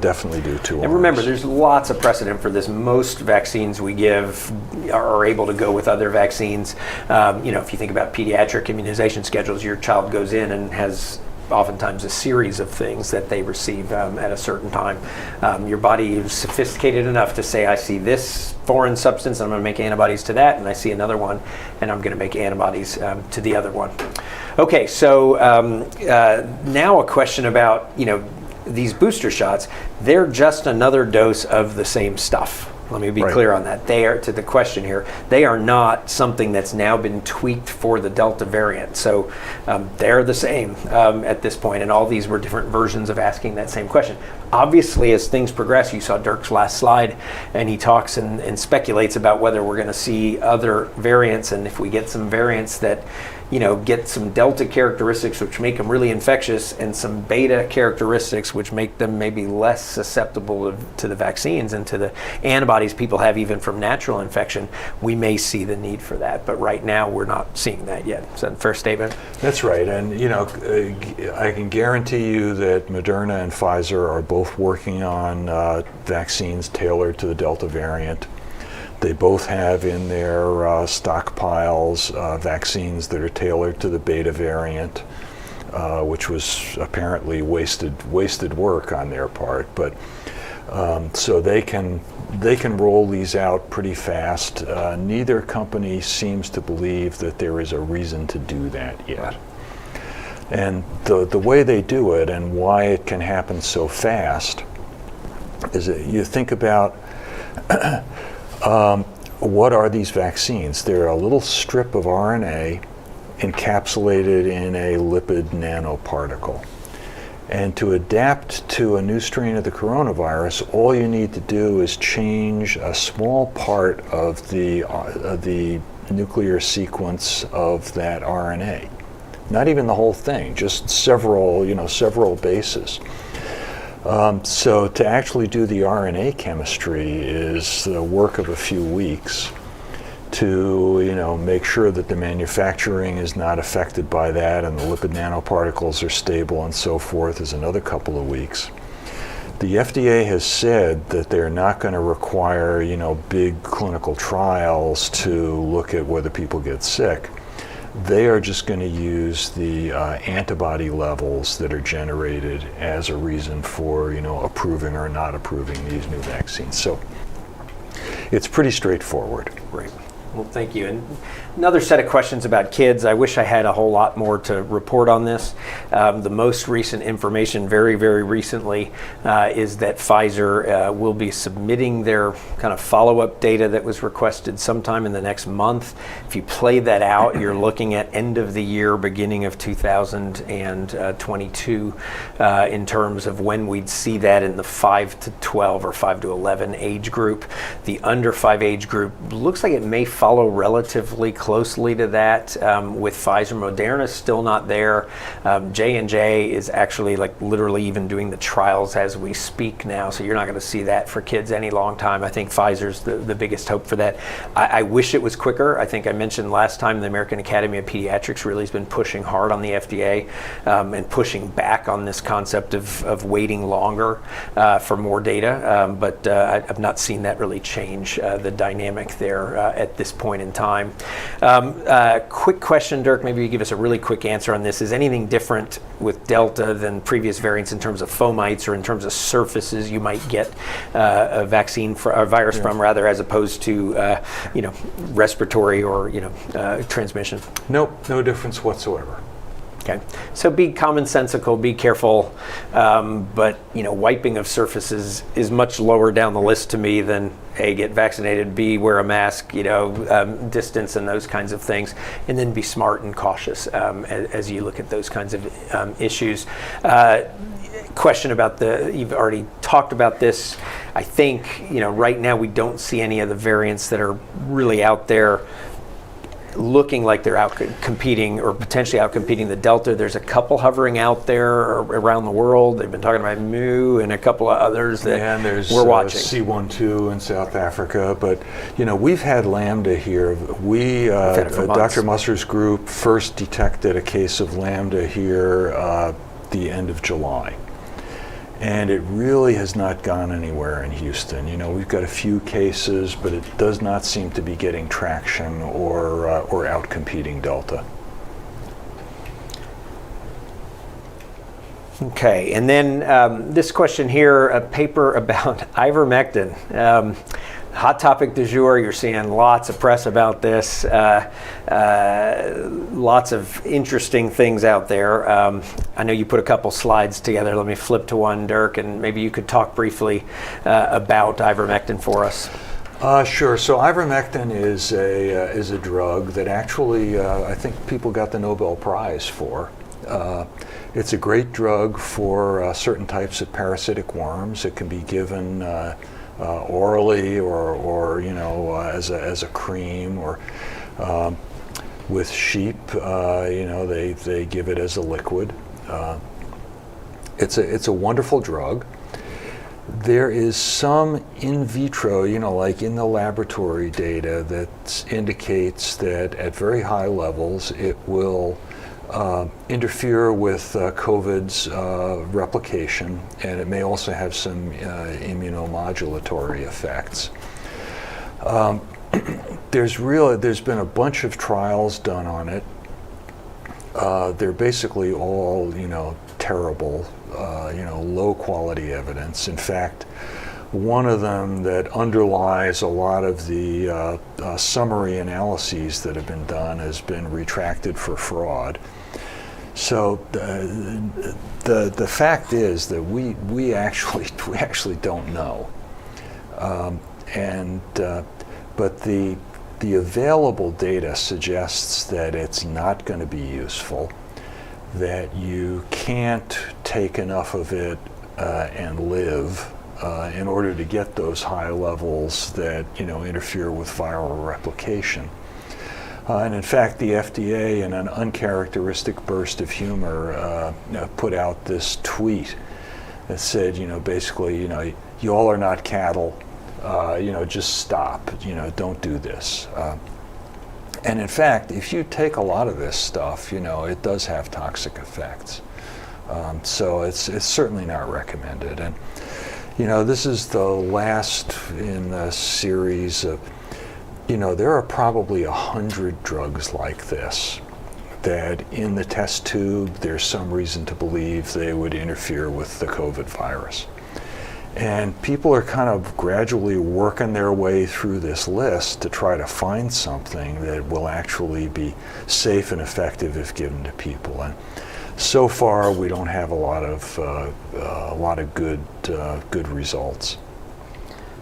definitely do two. And remember, there's lots of precedent for this. Most vaccines we give are able to go with other vaccines. If you think about pediatric immunization schedules, your child goes in and has oftentimes a series of things that they receive at a certain time. Your body is sophisticated enough to say, I see this foreign substance, I'm going to make antibodies to that, and I see another one, and I'm going to make antibodies to the other one. Okay, so now a question about, these booster shots. They're just another dose of the same stuff. Let me be clear on that. They are, to the question here, they are not something that's now been tweaked for the Delta variant. So they're the same at this point, and all these were different versions of asking that same question. Obviously, as things progress, you saw Dirk's last slide, and he talks and speculates about whether we're going to see other variants, and if we get some variants that get some Delta characteristics which make them really infectious, and some Beta characteristics which make them maybe less susceptible to the vaccines and to the antibodies people have even from natural infection, we may see the need for that. But right now, we're not seeing that yet. Is that a fair statement? That's right. And, I can guarantee you that Moderna and Pfizer are both working on vaccines tailored to the Delta variant. They both have in their stockpiles vaccines that are tailored to the Beta variant, which was apparently wasted work on their part. But so they can roll these out pretty fast. Neither company seems to believe that there is a reason to do that yet. And the way they do it and why it can happen so fast is that you think about what are these vaccines? They're a little strip of RNA encapsulated in a lipid nanoparticle. And to adapt to a new strain of the coronavirus, all you need to do is change a small part of the nuclear sequence of that RNA. Not even the whole thing, just several bases. So to actually do the RNA chemistry is the work of a few weeks. To make sure that the manufacturing is not affected by that and the lipid nanoparticles are stable and so forth is another couple of weeks. The FDA has said that they're not going to require big clinical trials to look at whether people get sick. They are just going to use the antibody levels that are generated as a reason for approving or not approving these new vaccines. So it's pretty straightforward. Right. Well, thank you. And another set of questions about kids. I wish I had a whole lot more to report on this. The most recent information, very, very recently, is that Pfizer will be submitting their kind of follow-up data that was requested sometime in the next month. If you play that out, you're looking at end of the year, beginning of 2022, in terms of when we'd see that in the 5 to 12 or 5 to 11 age group. The under 5 age group looks like it may follow relatively closely to that with Pfizer. Moderna's still not there. J&J is actually literally even doing the trials as we speak now, so you're not going to see that for kids any long time. I think Pfizer's the biggest hope for that. I wish it was quicker. I think I mentioned last time the American Academy of Pediatrics really has been pushing hard on the FDA and pushing back on this concept of waiting longer for more data, but I've not seen that really change the dynamic there at this this point in time. Quick question, Dirk, maybe you give us a really quick answer on this. Is anything different with Delta than previous variants in terms of fomites or in terms of surfaces you might get a vaccine or virus from, rather, as opposed to respiratory or transmission? Nope, no difference whatsoever. Okay, so be commonsensical, be careful, but wiping of surfaces is much lower down the list to me than A, get vaccinated, B, wear a mask, distance and those kinds of things, and then be smart and cautious as you look at those kinds of issues. Question about you've already talked about this. I think, right now we don't see any of the variants that are really out there looking like they're out competing or potentially out competing the Delta. There's a couple hovering out there around the world. They've been talking about Mu and a couple of others that there's we're watching. C12 in South Africa, but we've had Lambda here. Dr. Musser's group first detected a case of Lambda here the end of July. And it really has not gone anywhere in Houston. We've got a few cases, but it does not seem to be getting traction or out-competing Delta. Okay, and then this question here, a paper about ivermectin. Hot topic du jour. You're seeing lots of press about this, lots of interesting things out there. I know you put a couple slides together. Let me flip to one, Dirk, and maybe you could talk briefly about ivermectin for us. Sure. So ivermectin is a drug that actually I think people got the Nobel Prize for. It's a great drug for certain types of parasitic worms. It can be given orally or as a cream, or with sheep they give it as a liquid. It's a wonderful drug. There is some in vitro, like in the laboratory data, that indicates that at very high levels it will interfere with COVID's replication, and it may also have some immunomodulatory effects. There's been a bunch of trials done on it. They're basically all terrible, low quality evidence. In fact, one of them that underlies a lot of the summary analyses that have been done has been retracted for fraud. So the fact is that we actually don't know, but the available data suggests that it's not going to be useful, that you can't take enough of it and live in order to get those high levels that interfere with viral replication. And in fact, the FDA, in an uncharacteristic burst of humor, put out this tweet that said, basically, you all are not cattle. Just stop. Don't do this. And in fact, if you take a lot of this stuff, it does have toxic effects. So it's certainly not recommended. And this is the last in a series of. There are probably 100 drugs like this that in the test tube there's some reason to believe they would interfere with the COVID virus. And people are kind of gradually working their way through this list to try to find something that will actually be safe and effective if given to people. And so far we don't have a lot of good results.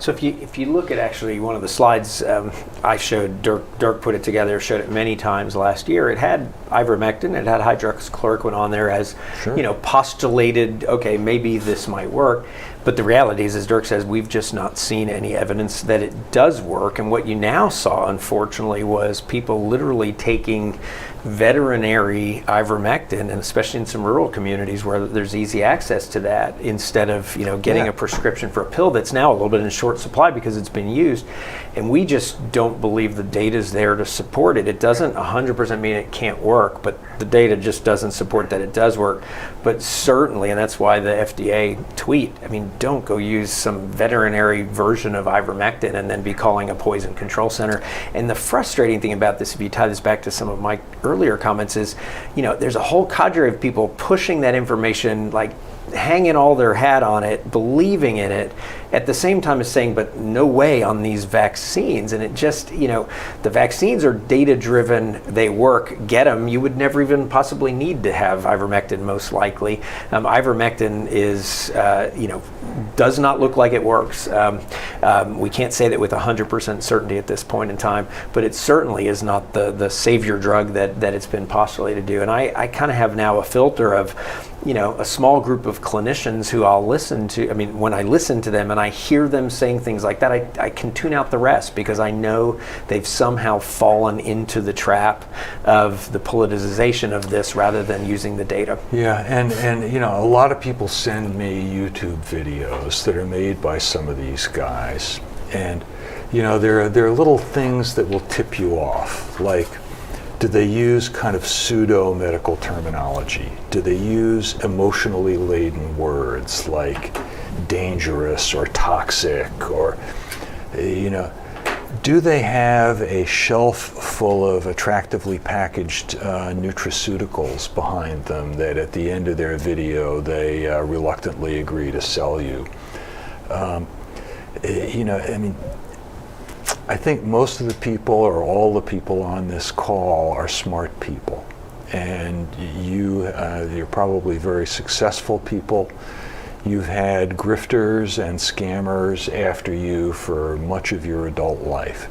So if you look at actually one of the slides I showed, Dirk put it together, showed it many times last year. It had ivermectin, it had hydroxychloroquine on there as, sure. Postulated, okay, maybe this might work. But the reality is, as Dirk says, we've just not seen any evidence that it does work. And what you now saw, unfortunately, was people literally taking veterinary ivermectin, and especially in some rural communities where there's easy access to that, instead of getting a prescription for a pill that's now a little bit in short short supply because it's been used, and we just don't believe the data is there to support it. It doesn't 100% mean it can't work, but the data just doesn't support that it does work. But certainly, and that's why the FDA tweet, I mean, don't go use some veterinary version of ivermectin and then be calling a poison control center. And the frustrating thing about this, if you tie this back to some of my earlier comments, is, you know, there's a whole cadre of people pushing that information, like hanging all their hat on it, believing in it, at the same time as saying, but no way on these vaccines. And it just, you know, the vaccines are data driven, they work, get them. You would never even possibly need to have ivermectin, most likely. Ivermectin is, you know, does not look like it works. We can't say that with 100% certainty at this point in time, but it certainly is not the savior drug that it's been postulated to do. And I kind of have now a filter of, you know, a small group of clinicians who I'll listen to. I mean, when I listen to them and I hear them saying things like that, I can tune out the rest, because I know they've somehow fallen into the trap of the politicization of this rather than using the data. Yeah, and you know, a lot of people send me YouTube videos that are made by some of these guys, and you know, there are little things that will tip you off, like, do they use kind of pseudo-medical terminology? Do they use emotionally laden words like dangerous or toxic, or, you know, do they have a shelf full of attractively packaged nutraceuticals behind them that at the end of their video they reluctantly agree to sell you? You know, I mean, I think most of the people, or all the people on this call, are smart people, and you're probably very successful people. You've had grifters and scammers after you for much of your adult life.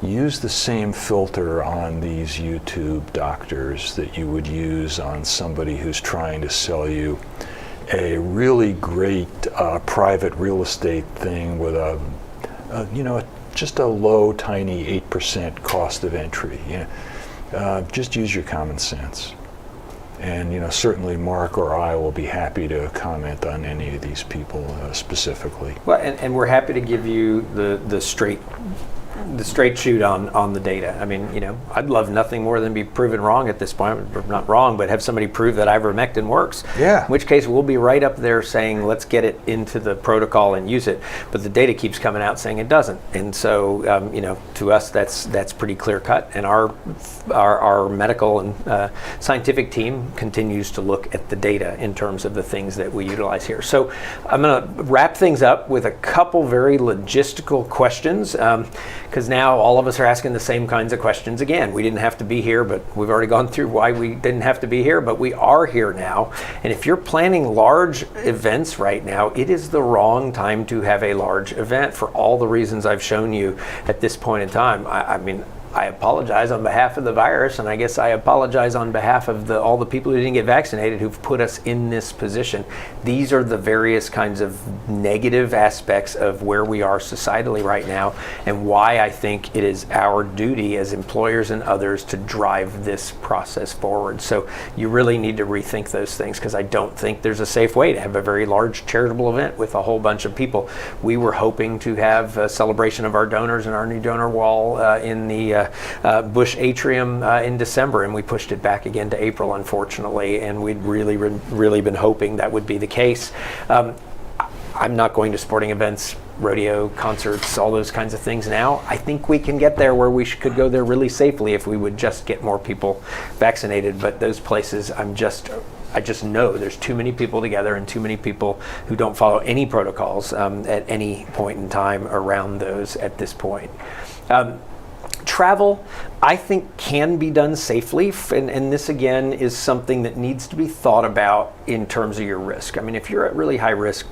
Use the same filter on these YouTube doctors that you would use on somebody who's trying to sell you a really great private real estate thing with you know, just a low, tiny 8% cost of entry. You know, just use your common sense. And you know, certainly Mark or I will be happy to comment on any of these people specifically. Well, and we're happy to give you the straight shoot on the data. I mean, you know, I'd love nothing more than be proven wrong at this point, or not wrong, but have somebody prove that ivermectin works. Yeah. In which case we'll be right up there saying, let's get it into the protocol and use it. But the data keeps coming out saying it doesn't. And so, you know, to us, that's pretty clear cut. And our medical and scientific team continues to look at the data in terms of the things that we utilize here. So I'm going to wrap things up with a couple very logistical questions. Because now all of us are asking the same kinds of questions again. We didn't have to be here, but we've already gone through why we didn't have to be here, but we are here now. And if you're planning large events right now, it is the wrong time to have a large event for all the reasons I've shown you at this point in time. I mean, I apologize on behalf of the virus, and I guess I apologize on behalf of all the people who didn't get vaccinated who've put us in this position. These are the various kinds of negative aspects of where we are societally right now, and why I think it is our duty as employers and others to drive this process forward. So you really need to rethink those things, because I don't think there's a safe way to have a very large charitable event with a whole bunch of people. We were hoping to have a celebration of our donors and our new donor wall in the Bush Atrium in December, and we pushed it back again to April, unfortunately, and we'd really been hoping that would be the case. I'm not going to sporting events, rodeo, concerts, all those kinds of things now. I think we can get there where we could go there really safely if we would just get more people vaccinated, but those places I just know there's too many people together and too many people who don't follow any protocols at any point in time around those at this point. Travel, I think, can be done safely, and this again is something that needs to be thought about in terms of your risk. I mean, if you're at really high risk,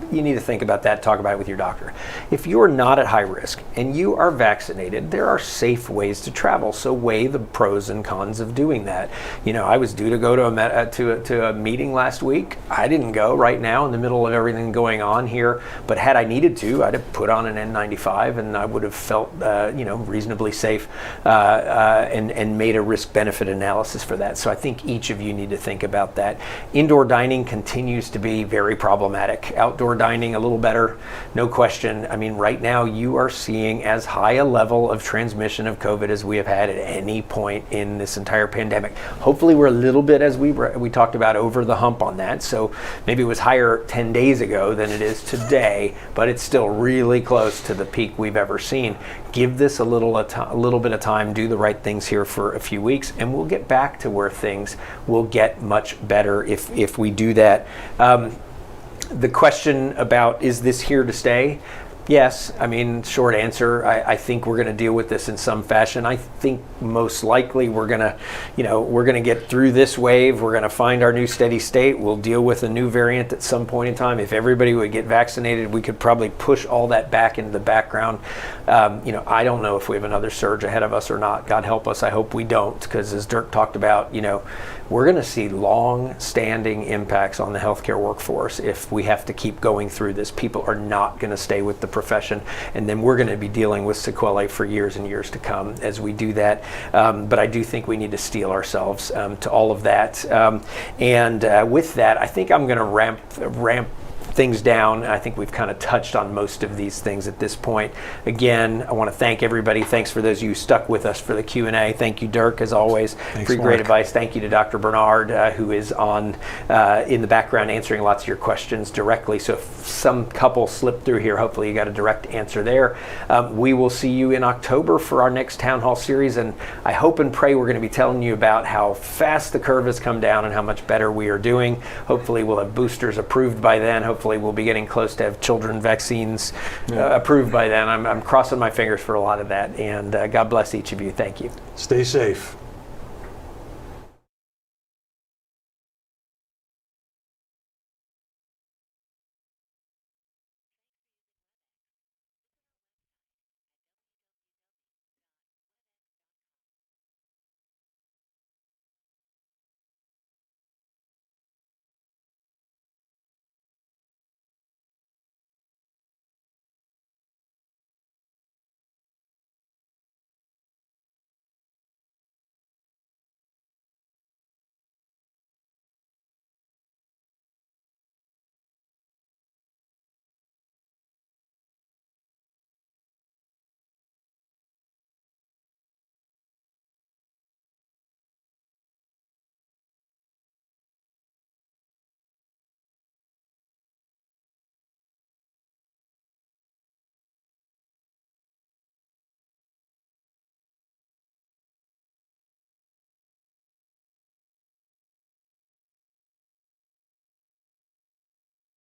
you need to think about that, talk about it with your doctor. If you are not at high risk and you are vaccinated, there are safe ways to travel. So weigh the pros and cons of doing that. You know, I was due to go to a meeting last week. I didn't go right now in the middle of everything going on here, but had I needed to, I'd have put on an N95 and I would have felt, you know, reasonably safe and made a risk-benefit analysis for that. So I think each of you need to think about that. Indoor dining continues to be very problematic. Outdoor dining a little better, no question. I mean, right now you are seeing as high a level of transmission of COVID as we have had at any point in this entire pandemic. Hopefully we're a little bit, as we talked about, over the hump on that. So maybe it was higher 10 days ago than it is today, but it's still really close to the peak we've ever seen. Give this a little bit of time, do the right things here for a few weeks, and we'll get back to where things will get much better if we do that. The question about, is this here to stay? Yes, I mean, short answer, I think we're going to deal with this in some fashion. I think most likely we're going to get through this wave. We're going to find our new steady state. We'll deal with a new variant at some point in time. If everybody would get vaccinated, we could probably push all that back into the background. I don't know if we have another surge ahead of us or not. God help us. I hope we don't, because as Dirk talked about, we're going to see long-standing impacts on the healthcare workforce if we have to keep going through this. People are not going to stay with the profession, and then we're going to be dealing with sequelae for years and years to come as we do that. But I do think we need to steel ourselves to all of that. With that, I think I'm going to ramp things down. I think we've kind of touched on most of these things at this point. Again, I want to thank everybody. Thanks for those of you who stuck with us for the Q&A. Thank you, Dirk, as always. Thanks, for great advice. Thank you to Dr. Bernard, who is on in the background answering lots of your questions directly. So if some couple slipped through here, hopefully you got a direct answer there. We will see you in October for our next Town Hall series, and I hope and pray we're going to be telling you about how fast the curve has come down and how much better we are doing. Hopefully we'll have boosters approved by then. Hopefully we'll be getting close to have children vaccines approved by then. I'm crossing my fingers for a lot of that, and God bless each of you. Thank you. Stay safe.